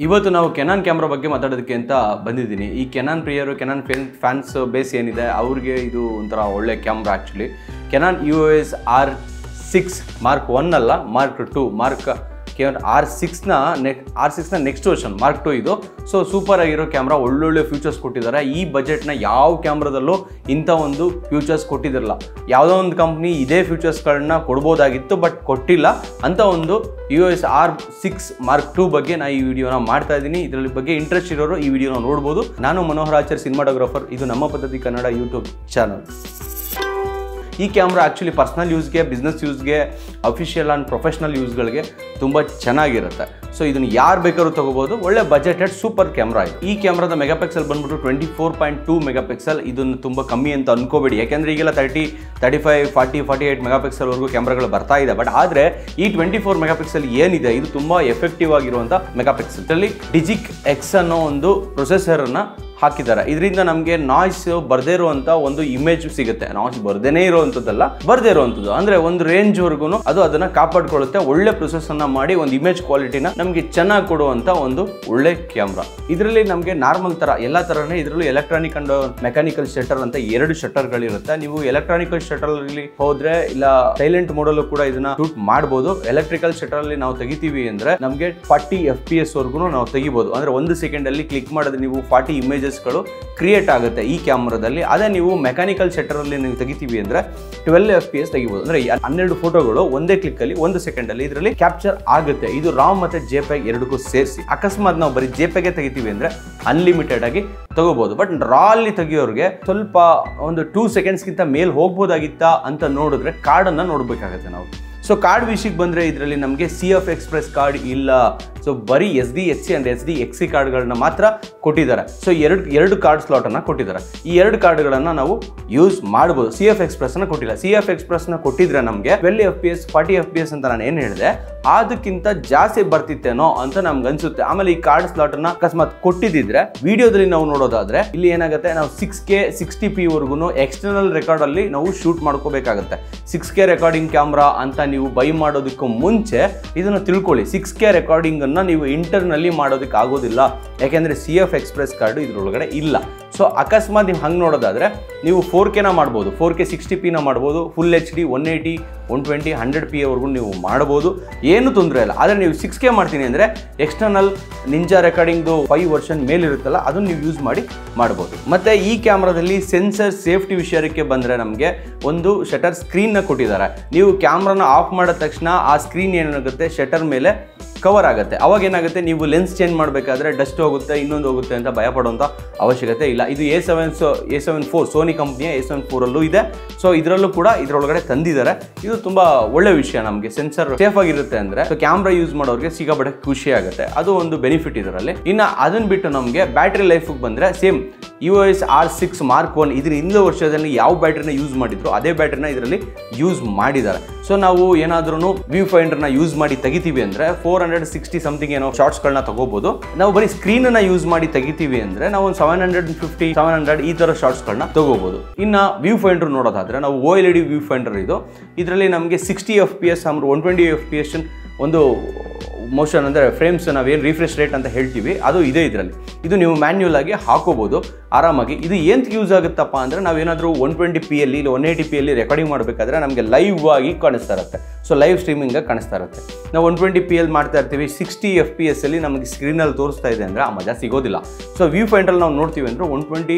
ಇವತ್ತು ನಾವು Canon camera ಬಗ್ಗೆ ಮಾತಾಡೋದಕ್ಕೆ ಅಂತ ಬಂದಿದ್ದೀನಿ. ಈ ಕೆನಾನ್ ಪ್ರಿಯರು, ಕೆನಾನ್ ಫ್ಯಾನ್ಸ್ ಬೇಸ್ ಏನಿದೆ ಅವ್ರಿಗೆ ಇದು ಒಂಥರ ಒಳ್ಳೆ camera. Actually Canon EOS R6 Mark 1 ಅಲ್ಲ, Mark 2, R6ನ ನೆಕ್ಸ್ಟ್ ವರ್ಷನ್ Mark 2 ಇದು. ಸೊ ಸೂಪರ್ ಆಗಿರೋ ಕ್ಯಾಮ್ರಾ, ಒಳ್ಳೊಳ್ಳೆ ಫ್ಯೂಚರ್ಸ್ ಕೊಟ್ಟಿದ್ದಾರೆ. ಈ ಬಜೆಟ್ನ ಯಾವ ಕ್ಯಾಮ್ರಾದಲ್ಲೂ ಇಂಥ ಒಂದು ಫ್ಯೂಚರ್ಸ್ ಕೊಟ್ಟಿದ್ದಿರಲ್ಲ. ಯಾವುದೋ ಒಂದು ಕಂಪ್ನಿ ಇದೇ ಫ್ಯೂಚರ್ಸ್ಗಳನ್ನ ಕೊಡ್ಬೋದಾಗಿತ್ತು, ಬಟ್ ಕೊಟ್ಟಿಲ್ಲ. ಅಂಥ ಒಂದು EOS R6 Mark 2 ಬಗ್ಗೆ ನಾನು ಈ ವಿಡಿಯೋನ ಮಾಡ್ತಾ ಇದ್ದೀನಿ. ಇದರಲ್ಲಿ ಬಗ್ಗೆ ಇಂಟ್ರೆಸ್ಟ್ ಇರೋರು ಈ ವಿಡಿಯೋನ ನೋಡ್ಬೋದು. ನಾನು ಮನೋಹರ್ ಆಚಾರ್, ಸಿನಿಮಾಟೋಗ್ರಾಫರ್. ಇದು ನಮ್ಮ ಪದ್ಧತಿ ಕನ್ನಡ ಯೂಟ್ಯೂಬ್ ಚಾನಲ್. ಈ ಕ್ಯಾಮ್ರಾ ಆ್ಯಕ್ಚುಲಿ ಪರ್ಸ್ನಲ್ ಯೂಸ್ಗೆ, ಬಿಸ್ನೆಸ್ ಯೂಸ್ಗೆ, ಅಫಿಷಿಯಲ್ ಆ್ಯಂಡ್ ಪ್ರೊಫೆಷ್ನಲ್ ಯೂಸ್ಗಳಿಗೆ ತುಂಬ ಚೆನ್ನಾಗಿರುತ್ತೆ. ಸೊ ಇದನ್ನು ಯಾರು ಬೇಕಾದ್ರೂ ತೊಗೋಬೋದು. ಒಳ್ಳೆ ಬಜೆಟೆಡ್ ಸೂಪರ್ ಕ್ಯಾಮ್ರಾ ಇದು. ಈ ಕ್ಯಾಮ್ರಾದ ಮೆಗಾಪಿಕ್ಸೆಲ್ ಬಂದ್ಬಿಟ್ಟು 24.2 ಮೆಗಾಪಿಕ್ಸೆಲ್. ಇದನ್ನು ತುಂಬ ಕಮ್ಮಿ ಅಂತ ಅನ್ಕೋಬೇಡಿ, ಯಾಕೆಂದರೆ ಈಗೆಲ್ಲ 30, 35, 40, 48 ಮೆಗಾಪಿಕ್ಸೆಲ್ವರೆಗೂ ಕ್ಯಾಮ್ರಾಗಳು ಬರ್ತಾ ಇದೆ. ಬಟ್ ಆದರೆ ಈ 24 ಮೆಗಾಪಿಕ್ಸೆಲ್ ಏನಿದೆ ಇದು ತುಂಬ ಎಫೆಕ್ಟಿವ್ ಆಗಿರುವಂಥ ಮೆಗಾಪಿಕ್ಸೆಲ್. ಇದರಲ್ಲಿ ಡಿಜಿಕ್ X ಅನ್ನೋ ಒಂದು ಪ್ರೊಸೆಸರನ್ನು ಹಾಕಿದ್ದಾರೆ. ಇದರಿಂದ ನಮಗೆ ನಾಯ್ಸ್ ಬರದೇ ಇರುವಂಥ ಒಂದು ಇಮೇಜ್ ಸಿಗುತ್ತೆ. ನಾಯ್ಸ್ ಬರ್ದೇನೆ ಇರುವಂಥದ್ದಲ್ಲ, ಬರದೇ ಇರುವಂಥದ್ದು ಅಂದರೆ ಒಂದು ರೇಂಜ್ವರೆಗೂ ಅದು ಅದನ್ನು ಕಾಪಾಡ್ಕೊಳ್ಳುತ್ತೆ. ಒಳ್ಳೆ ಪ್ರೊಸೆಸರ್ನ ಮಾಡಿ ಒಂದು ಇಮೇಜ್ ಕ್ವಾಲಿಟಿನ ನಮಗೆ ಚೆನ್ನಾಗಿ ಕೊಡುವಂಥ ಒಂದು ಒಳ್ಳೆ ಕ್ಯಾಮ್ರಾ. ಇದರಲ್ಲಿ ನಮಗೆ ನಾರ್ಮಲ್ ಥರ ಎಲ್ಲ ಥರನೇ ಇದರಲ್ಲಿ ಎಲೆಕ್ಟ್ರಾನಿಕ್ ಅಂಡ್ ಮೆಕ್ಯಾನಿಕಲ್ ಶಟರ್ ಅಂತ 2 ಶಟರ್ಗಳಿರುತ್ತೆ. ನೀವು ಎಲೆಕ್ಟ್ರಾನಿಕಲ್ ಶಟರಲ್ಲಿ ಹೋದ್ರೆ ಇಲ್ಲ ಸೈಲೆಂಟ್ ಮೋಡಲ್ಲೂ ಕೂಡ ಇದನ್ನ ಶೂಟ್ ಮಾಡಬಹುದು. ಎಲೆಕ್ಟ್ರಿಕಲ್ ಶಟರ್ ಅಲ್ಲಿ ನಾವು ತೆಗಿತೀವಿ ಅಂದ್ರೆ ನಮಗೆ 40 FPS ವರೆಗೂ ನಾವು ತೆಗಿಬಹುದು. ಅಂದ್ರೆ 1 ಸೆಕೆಂಡ್ ಅಲ್ಲಿ ಕ್ಲಿಕ್ ಮಾಡಿದ್ರೆ ನೀವು 40 ಇಮೇಜಸ್ಗಳು ಕ್ರಿಯೇಟ್ ಆಗುತ್ತೆ ಈ ಕ್ಯಾಮ್ರಾದಲ್ಲಿ. ಅದೇ ನೀವು ಮೆಕ್ಯಾನಿಕಲ್ ಶಟರ್ ಅಲ್ಲಿ ನೀವು ತೆಗಿತೀವಿ ಅಂದ್ರೆ 12 FPS ತೆಗಿಬಹುದು. ಅಂದ್ರೆ 12 ಫೋಟೋಗಳು ಒಂದೇ ಕ್ಲಿಕ್ ಅಲ್ಲಿ 1 ಸೆಕೆಂಡ್ ಅಲ್ಲಿ ಇದರಲ್ಲಿ ಕ್ಯಾಪ್ಚರ್ ಆಗುತ್ತೆ. ಇದು ರಾಮ್ ಮತ್ತೆ JPEG ಎರಡಕ್ಕೂ ಸೇರಿಸಿ. ಅಕಸ್ಮಾತ್ ನಾವು ಬರೀ JPEG ತೆಗಿತೀವಿ ಅಂದ್ರೆ ಅನ್ಲಿಮಿಟೆಡ್ ಆಗಿ ತಗೋಬಹುದು. ಬಟ್ ರಾ ಅಲ್ಲಿ ತೆಗಿಯೋರಿಗೆ ಸ್ವಲ್ಪ ಒಂದು 2 ಸೆಕೆಂಡ್ಸ್ಗಿಂತ ಮೇಲ್ ಹೋಗ್ಬೋದಾಗಿತ್ತಾ ಅಂತ ನೋಡಿದ್ರೆ ಕಾರ್ಡನ್ನು ನೋಡಬೇಕಾಗುತ್ತೆ ನಾವು. ಸೊ ಕಾರ್ಡ್ ವಿಷಯಕ್ಕೆ ಬಂದರೆ ಇದರಲ್ಲಿ ನಮಗೆ CF Express ಕಾರ್ಡ್ ಇಲ್ಲ. ಸೊ ಬರೀ SDHC ಅಂಡ್ SDXC ಕಾರ್ಡ್ಗಳನ್ನ ಮಾತ್ರ ಕೊಟ್ಟಿದ್ದಾರೆ. ಸೊ ಎರಡು ಕಾರ್ಡ್ ಸ್ಲಾಟನ್ನು ಕೊಟ್ಟಿದ್ದಾರೆ. ಈ 2 ಕಾರ್ಡ್ಗಳನ್ನು ನಾವು ಯೂಸ್ ಮಾಡ್ಬೋದು. CF Expressನ ಕೊಟ್ಟಿಲ್ಲ. CF Expressನ ಕೊಟ್ಟಿದ್ರೆ ನಮಗೆ 12 FPS 40 FPS ಅಂತ ನಾನು ಏನು ಹೇಳಿದೆ ಅದಕ್ಕಿಂತ ಜಾಸ್ತಿ ಬರ್ತಿತ್ತೇನೋ ಅಂತ ನಮ್ಗೆ ಅನ್ಸುತ್ತೆ. ಆಮೇಲೆ ಈ ಕಾರ್ಡ್ ಸ್ಲಾಟನ್ನು ಅಕಸ್ಮಾತ್ ಕೊಟ್ಟಿದ್ದಿದ್ರೆ ವಿಡಿಯೋದಲ್ಲಿ ನಾವು ನೋಡೋದಾದ್ರೆ ಇಲ್ಲಿ ಏನಾಗುತ್ತೆ, ನಾವು 6K 60p ವರೆಗೂ ಎಕ್ಸ್ಟರ್ನಲ್ ರೆಕಾರ್ಡ್ ಅಲ್ಲಿ ನಾವು ಶೂಟ್ ಮಾಡ್ಕೋಬೇಕಾಗುತ್ತೆ. 6K ರೆಕಾರ್ಡಿಂಗ್ ಕ್ಯಾಮ್ರಾ ಅಂತ ನೀವು ಬೈ ಮಾಡೋದಕ್ಕೂ ಮುಂಚೆ ಇದನ್ನು ತಿಳ್ಕೊಳ್ಳಿ. 6K ರೆಕಾರ್ಡಿಂಗ್ ಅನ್ನ ನೀವು ಇಂಟರ್ನಲ್ಲಿ ಮಾಡೋದಕ್ಕೆ ಆಗೋದಿಲ್ಲ, ಯಾಕೆಂದ್ರೆ CF Express ಕಾರ್ಡ್ ಇದ್ರೊಳಗಡೆ ಇಲ್ಲ. ಸೊ ಅಕಸ್ಮಾತ್ ನೀವು ಹಂಗೆ ನೋಡೋದಾದ್ರೆ ನೀವು 4Kನ ಮಾಡ್ಬೋದು, 4K 60pನ ಮಾಡ್ಬೋದು, ಫುಲ್ HD 180, 120, 100p ವರೆಗೂ ನೀವು ಮಾಡ್ಬೋದು, ಏನು ತೊಂದರೆ ಇಲ್ಲ. ಆದರೆ ನೀವು 6K ಮಾಡ್ತೀನಿ ಅಂದರೆ ಎಕ್ಸ್ಟರ್ನಲ್ ನಿಂಜಾ ರೆಕಾರ್ಡಿಂಗ್ದು 5 ವರ್ಷನ್ ಮೇಲಿರುತ್ತಲ್ಲ ಅದನ್ನು ನೀವು ಯೂಸ್ ಮಾಡ್ಬೋದು. ಮತ್ತು ಈ ಕ್ಯಾಮ್ರಾದಲ್ಲಿ ಸೆನ್ಸರ್ ಸೇಫ್ಟಿ ವಿಷಯಕ್ಕೆ ಬಂದರೆ ನಮಗೆ ಒಂದು ಶಟರ್ ಸ್ಕ್ರೀನ್ನ ಕೊಟ್ಟಿದ್ದಾರೆ. ನೀವು ಕ್ಯಾಮ್ರಾನ ಆಫ್ ಮಾಡಿದ ತಕ್ಷಣ ಆ ಸ್ಕ್ರೀನ್ ಏನಾಗುತ್ತೆ ಶಟರ್ ಮೇಲೆ ಕವರ್ ಆಗುತ್ತೆ. ಅವಾಗ ಏನಾಗುತ್ತೆ, ನೀವು ಲೆನ್ಸ್ ಚೇಂಜ್ ಮಾಡಬೇಕಾದ್ರೆ ಡಸ್ಟ್ ಹೋಗುತ್ತೆ, ಇನ್ನೊಂದು ಹೋಗುತ್ತೆ ಅಂತ ಭಯ ಪಡುವಂಥ ಅವಶ್ಯಕತೆ ಇಲ್ಲ. ಇದು A7 IV ಸೋನಿ ಕಂಪ್ನಿಯ A7 IV ಇದೆ. ಸೊ ಇದರಲ್ಲೂ ಕೂಡ ಇದರೊಳಗಡೆ ತಂದಿದ್ದಾರೆ. ಇದು ತುಂಬ ಒಳ್ಳೆ ವಿಷಯ. ನಮಗೆ ಸೆನ್ಸರ್ ಸೇಫ್ ಆಗಿರುತ್ತೆ ಅಂದರೆ ಸೊ ಕ್ಯಾಮ್ರಾ ಯೂಸ್ ಮಾಡೋರಿಗೆ ಸಿಗಬಡೆ ಖುಷಿ ಆಗುತ್ತೆ. ಅದು ಒಂದು ಬೆನಿಫಿಟ್ ಇದರಲ್ಲಿ. ಇನ್ನು ಅದನ್ನು ಬಿಟ್ಟು ನಮಗೆ ಬ್ಯಾಟ್ರಿ ಲೈಫಿಗೆ ಬಂದರೆ ಸೇಮ್ EOS R6 Mark 1 ಇದ್ರ ಹಿಂದಿನ ವರ್ಷದಲ್ಲಿ ಯಾವ ಬ್ಯಾಟ್ರಿನ ಯೂಸ್ ಮಾಡಿದ್ರು ಅದೇ ಬ್ಯಾಟ್ರಿನ ಇದರಲ್ಲಿ ಯೂಸ್ ಮಾಡಿದ್ದಾರೆ. ಸೊ ನಾವು ಏನಾದ್ರೂ ವ್ಯೂ ಫೈಂಡರ್ನ ಯೂಸ್ ಮಾಡಿ ತೆಗಿತೀವಿ ಅಂದರೆ 460 ಸಮಥಿಂಗ್ ಏನೋ ಶಾರ್ಟ್ಸ್ಗಳನ್ನ ತಗೋಬಹುದು. ನಾವು ಬರೀ ಸ್ಕ್ರೀನನ್ನು ಯೂಸ್ ಮಾಡಿ ತೆಗಿತೀವಿ ಅಂದರೆ ನಾವು 750, 700 ಈ ಥರ ಶಾರ್ಟ್ಸ್ಗಳನ್ನ ತಗೋಬಹುದು. ಇನ್ನು ವ್ಯೂ ಫೈಂಡರ್ ನೋಡೋದಾದ್ರೆ ನಾವು OLED ವ್ಯೂ ಫೈಂಡರ್ ಇದು. ಇದರಲ್ಲಿ ನಮಗೆ 60 FPS 120 FPS ಒಂದು ಮೋಷನ್ ಅಂದರೆ ಫ್ರೇಮ್ಸ್ ನಾವೇನು ರಿಫ್ರೆಶ್ ರೇಟ್ ಅಂತ ಹೇಳ್ತೀವಿ ಅದು ಇದೆ ಇದರಲ್ಲಿ. ಇದು ನೀವು ಮ್ಯಾನ್ಯುಯಲ್ ಆಗಿ ಹಾಕೋಬಹುದು ಆರಾಮಾಗಿ. ಇದು ಏನು ಯೂಸ್ ಆಗುತ್ತಪ್ಪ ಅಂದರೆ ನಾವೇನಾದರೂ 120p ಅಲ್ಲಿ ಇಲ್ಲ 180p ಅಲ್ಲಿ ರೆಕಾರ್ಡಿಂಗ್ ಮಾಡಬೇಕಾದ್ರೆ ನಮಗೆ ಲೈವ್ ಆಗಿ ಕಾಣಿಸ್ತಾ ಇರುತ್ತೆ. ಸೊ ಲೈವ್ ಸ್ಟ್ರೀಮಿಂಗಾಗಿ ಕಾಣಿಸ್ತಾ ಇರುತ್ತೆ. ನಾವು 120p ಅಲ್ಲಿ ಮಾಡ್ತಾ ಇರ್ತೀವಿ, 60 FPS ಅಲ್ಲಿ ನಮಗೆ ಸ್ಕ್ರೀನಲ್ಲಿ ತೋರಿಸ್ತಾ ಇದೆ ಅಂದರೆ ಆ ಮಜಾ ಸಿಗೋದಿಲ್ಲ. ಸೊ ವ್ಯೂ ಫೈಂಡರ್ ನಾವು ನೋಡ್ತೀವಿ ಅಂದರೆ 120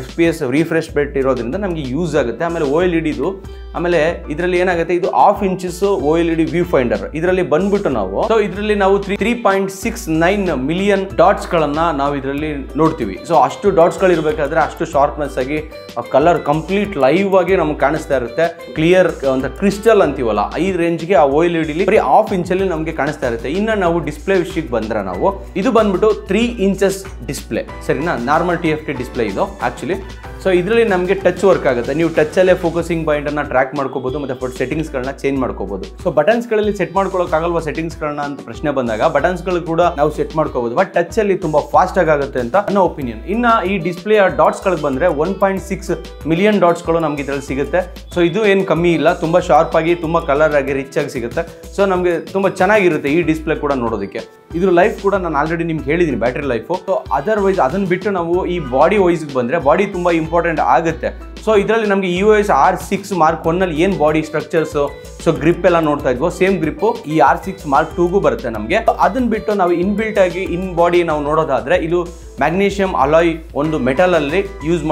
FPS ರಿಫ್ರೆಶ್ ರೇಟ್ ಇರೋದ್ರಿಂದ ನಮಗೆ ಯೂಸ್ ಆಗುತ್ತೆ. ಆಮೇಲೆ OLEDದು ಆಮೇಲೆ ಇದರಲ್ಲಿ ಏನಾಗುತ್ತೆ, ಇದು 1/2 ಇಂಚಸ್ OLED ವ್ಯೂ ಫೈಂಡರ್. ಇದರಲ್ಲಿ ಬಂದ್ಬಿಟ್ಟು ನಾವು 3.69 ಮಿಲಿಯನ್ ಡಾಟ್ಸ್ಗಳನ್ನು ನಾವು ಇದರಲ್ಲಿ ನೋಡ್ತೀವಿ. ಸೊ ಅಷ್ಟು ಡಾಟ್ಸ್ಗಳು ಇರಬೇಕಾದ್ರೆ ಅಷ್ಟು ಶಾರ್ಪ್ನೆಸ್ ಆಗಿ ಕಲರ್ ಕಂಪ್ಲೀಟ್ ಲೈವ್ ಆಗಿ ನಮ್ಗೆ ಕಾಣಿಸ್ತಾ ಇರುತ್ತೆ. ಕ್ಲಿಯರ್ ಅಂತ ಕ್ರಿಸ್ಟಲ್ ಅಂತೀವಲ್ಲ ಈ ರೇಂಜ್ಗೆ ಆ OLED ಬರೀ 1/2 ಇಂಚಲ್ಲಿ ನಮಗೆ ಕಾಣಿಸ್ತಾ ಇರುತ್ತೆ. ಇನ್ನು ನಾವು ಡಿಸ್ಪ್ಲೇ ವಿಷಯಕ್ಕೆ ಬಂದ್ರೆ ನಾವು ಇದು ಬಂದ್ಬಿಟ್ಟು 3 ಇಂಚಸ್ ಡಿಸ್ಪ್ಲೇ, ಸರಿನಾ? ನಾರ್ಮಲ್ TFT ಡಿಸ್ಪ್ಲೇ ಇದು ಆಕ್ಚುಲಿ. ಸೊ ಇದರಲ್ಲಿ ನಮಗೆ ಟಚ್ ವರ್ಕ್ ಆಗುತ್ತೆ. ನೀವು ಟಚ್ಚಲ್ಲೇ ಫೋಕಸಿಂಗ್ ಪಾಯಿಂಟನ್ನು ಟ್ರ್ಯಾಕ್ ಮಾಡ್ಕೋಬಹುದು ಮತ್ತು ಸೆಟ್ಟಿಂಗ್ಸ್ಗಳನ್ನ ಚೇಂಜ್ ಮಾಡ್ಕೋಬಹುದು. ಸೊ ಬಟನ್ಸ್ಗಳಲ್ಲಿ ಸೆಟ್ ಮಾಡ್ಕೊಳ್ಳೋಕ್ಕಾಗಲ್ವಾ ಸೆಟ್ಟಿಂಗ್ಸ್ಗಳನ್ನ ಅಂತ ಪ್ರಶ್ನೆ ಬಂದಾಗ ಬಟನ್ಸ್ಗಳು ಕೂಡ ನಾವು ಸೆಟ್ ಮಾಡ್ಕೋಬಹುದು. ಬಟ್ ಟಚ್ಚಲ್ಲಿ ತುಂಬ ಫಾಸ್ಟ್ ಆಗುತ್ತೆ ಅಂತ ನನ್ನ ಒಪಿನಿಯನ್. ಇನ್ನು ಈ ಡಿಸ್ಪ್ಲೇ ಡಾಟ್ಸ್ಗಳಿಗೆ ಬಂದರೆ 1.6 ಮಿಲಿಯನ್ ಡಾಟ್ಸ್ಗಳು ನಮಗೆ ಇದರಲ್ಲಿ ಸಿಗುತ್ತೆ. ಸೊ ಇದು ಏನು ಕಮ್ಮಿ ಇಲ್ಲ, ತುಂಬ ಶಾರ್ಪ್ ಆಗಿ ತುಂಬ ಕಲರ್ ಆಗಿ ರಿಚ್ ಆಗಿ ಸಿಗುತ್ತೆ. ಸೊ ನಮಗೆ ತುಂಬ ಚೆನ್ನಾಗಿರುತ್ತೆ ಈ ಡಿಸ್ಪ್ಲೇ ಕೂಡ ನೋಡೋದಕ್ಕೆ. ಇದ್ರ ಲೈಫ್ ಕೂಡ ನಾನು ಆಲ್ರೆಡಿ ನಿಮ್ಗೆ ಹೇಳಿದ್ದೀನಿ ಬ್ಯಾಟ್ರಿ ಲೈಫು. ಸೊ ಅದರ್ವೈಸ್ ಅದನ್ನು ಬಿಟ್ಟು ನಾವು ಈ ಬಾಡಿ ವೈಸ್ಗೆ ಬಂದರೆ ಬಾಡಿ ತುಂಬ ಇಂಪಾರ್ಟೆಂಟ್ ಆಗುತ್ತೆ. ಸೊ ಇದರಲ್ಲಿ ನಮಗೆ EOS R6 Mark 1 ಏನು ಬಾಡಿ ಸ್ಟ್ರಕ್ಚರ್ಸು ಸೊ ಗ್ರಿಪ್ ಎಲ್ಲ ನೋಡ್ತಾ ಇದ್ವೋ ಸೇಮ್ ಗ್ರಿಪ್ಪು ಈ R6 Mark 2ಗೂ ಬರುತ್ತೆ ನಮಗೆ. ಅದನ್ನು ಬಿಟ್ಟು ನಾವು ಇನ್ಬಿಲ್ಟ್ ಆಗಿ ಇನ್ ಬಾಡಿ ನಾವು ನೋಡೋದಾದರೆ ಇದು ಮ್ಯಾಗ್ನೀಷಿಯಂ ಅಲಾಯ್ ಒಂದು ಮೆಟಲಲ್ಲಿ ಯೂಸ್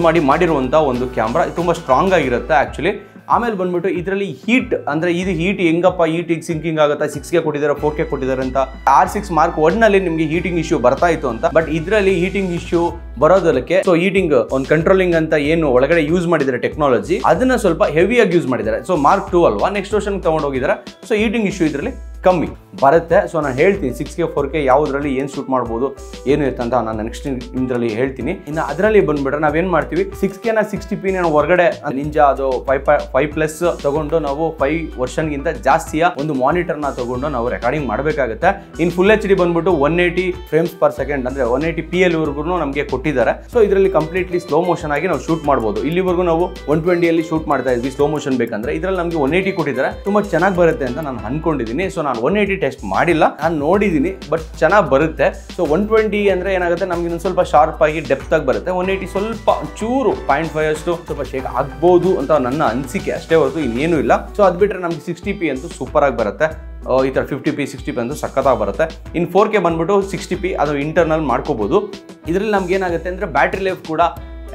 ಮಾಡಿರುವಂಥ ಒಂದು ಕ್ಯಾಮ್ರಾ ತುಂಬ ಸ್ಟ್ರಾಂಗ್ ಆಗಿರುತ್ತೆ ಆ್ಯಕ್ಚುಲಿ. ಆಮೇಲೆ ಬಂದ್ಬಿಟ್ಟು ಇದರಲ್ಲಿ ಹೀಟ್ ಅಂದರೆ ಇದು ಹೀಟ್ ಹೆಂಗಪ್ಪ ಹೀಟಿಗೆ ಸಿಂಕಿಂಗ್ ಆಗುತ್ತೆ 6ಗೆ ಕೊಟ್ಟಿದ್ದಾರೆ 4ಗೆ ಕೊಟ್ಟಿದ್ದಾರೆ ಅಂತ. R6 Mark 1 ನಿಮಗೆ ಹೀಟಿಂಗ್ ಇಶ್ಯೂ ಬರ್ತಾ ಇತ್ತು ಅಂತ, ಬಟ್ ಇದರಲ್ಲಿ ಹೀಟಿಂಗ್ ಇಶ್ಯೂ ಬರೋದಕ್ಕೆ ಸೊ ಹೀಟಿಂಗ್ ಒಂದು ಕಂಟ್ರೋಲಿಂಗ್ ಅಂತ ಏನು ಒಳಗಡೆ ಯೂಸ್ ಮಾಡಿದ್ದಾರೆ ಟೆಕ್ನಾಲಜಿ ಅದನ್ನ ಸ್ವಲ್ಪ ಹೆವಿಯಾಗಿ ಯೂಸ್ ಮಾಡಿದ್ದಾರೆ. ಸೊ Mark 2 ಅಲ್ವಾ, ನೆಕ್ಸ್ಟ್ ವರ್ಷನ್ ತಗೊಂಡು ಹೋಗಿದ್ದಾರೆ. ಸೊ ಹೀಟಿಂಗ್ ಇಶ್ಯೂ ಇದರಲ್ಲಿ ಕಮ್ಮಿ ಬರುತ್ತೆ. ಸೊ ನಾನು ಹೇಳ್ತೀನಿ 6K 4K ಯಾವುದರಲ್ಲಿ ಏನು ಶೂಟ್ ಮಾಡ್ಬೋದು ಏನು ಇರುತ್ತೆ ಅಂತ ನಾನು ನೆಕ್ಸ್ಟ್ ಇದರಲ್ಲಿ ಹೇಳ್ತೀನಿ. ಇನ್ನು ಅದರಲ್ಲಿ ಬಂದ್ಬಿಟ್ರೆ ನಾವೇನು ಮಾಡ್ತೀವಿ 6K 60p ಹೊರಗಡೆ ನಿಂಜಾ ಅದು 5+ ತಗೊಂಡು ನಾವು 5 ವರ್ಷನ್ಗಿಂತ ಜಾಸ್ತಿಯ ಒಂದು ಮಾನಿಟರ್ನ ತಗೊಂಡು ನಾವು ರೆಕಾರ್ಡಿಂಗ್ ಮಾಡಬೇಕಾಗುತ್ತೆ. ಇನ್ ಫುಲ್ HD ಬಂದ್ಬಿಟ್ಟು 180 frames per second ಅಂದರೆ 180p ವರೆಗೂ ನಮಗೆ ಕೊಟ್ಟಿದ್ದಾರೆ. ಸೊ ಇದರಲ್ಲಿ ಕಂಪ್ಲೀಟ್ಲಿ ಸ್ಲೋ ಮೋಷನ್ ಆಗಿ ನಾವು ಶೂಟ್ ಮಾಡ್ಬೋದು. ಇಲ್ಲಿವರೆಗೂ ನಾವು 120 ಶೂಟ್ ಮಾಡ್ತಾ ಇದ್ವಿ ಸ್ಲೋ ಮೋಷನ್ ಬೇಕಂದ್ರೆ, ಇದರಲ್ಲಿ ನಮಗೆ 180 ಕೊಟ್ಟಿದ್ದಾರೆ. ತುಂಬಾ ಚೆನ್ನಾಗಿ ಬರುತ್ತೆ ಅಂತ ನಾನು ಅನ್ಕೊಂಡಿದ್ದೀನಿ. ಸೊ ನಾನು 180 ಟೆಸ್ಟ್ ಮಾಡಿಲ್ಲ, ನಾನು ನೋಡಿದ್ದೀನಿ, ಬಟ್ ಚೆನ್ನಾಗಿ ಬರುತ್ತೆ. ಸೊ 120 ಅಂದರೆ ಏನಾಗುತ್ತೆ ನಮ್ಗೆ ಇನ್ನೊಂದು ಸ್ವಲ್ಪ ಶಾರ್ಪ್ ಆಗಿ ಡೆಪ್ತ್ ಆಗಿ ಬರುತ್ತೆ. 180 ಸ್ವಲ್ಪ ಚೂರು 0.5 ಅಷ್ಟು ಸ್ವಲ್ಪ ಶೇಕ್ ಆಗ್ಬೋದು ಅಂತ ನನ್ನ ಅನಿಸಿಕೆ ಅಷ್ಟೇ ಹೊರತು ಇನ್ನೇನು ಇಲ್ಲ. ಸೊ ಅದು ಬಿಟ್ಟರೆ ನಮ್ಗೆ 60p ಅಂತೂ ಸೂಪರ್ ಆಗಿ ಬರುತ್ತೆ. ಈ ಥರ 50p 60p ಅಂತೂ ಸಖತ್ತಾಗಿ ಬರುತ್ತೆ. ಇನ್ನು 4K ಬಂದ್ಬಿಟ್ಟು 60p ಅದು ಇಂಟರ್ನಲ್ ಮಾಡ್ಕೋಬೋದು. ಇದರಲ್ಲಿ ನಮ್ಗೆ ಏನಾಗುತ್ತೆ ಅಂದರೆ ಬ್ಯಾಟ್ರಿ ಲೈಫ್ ಕೂಡ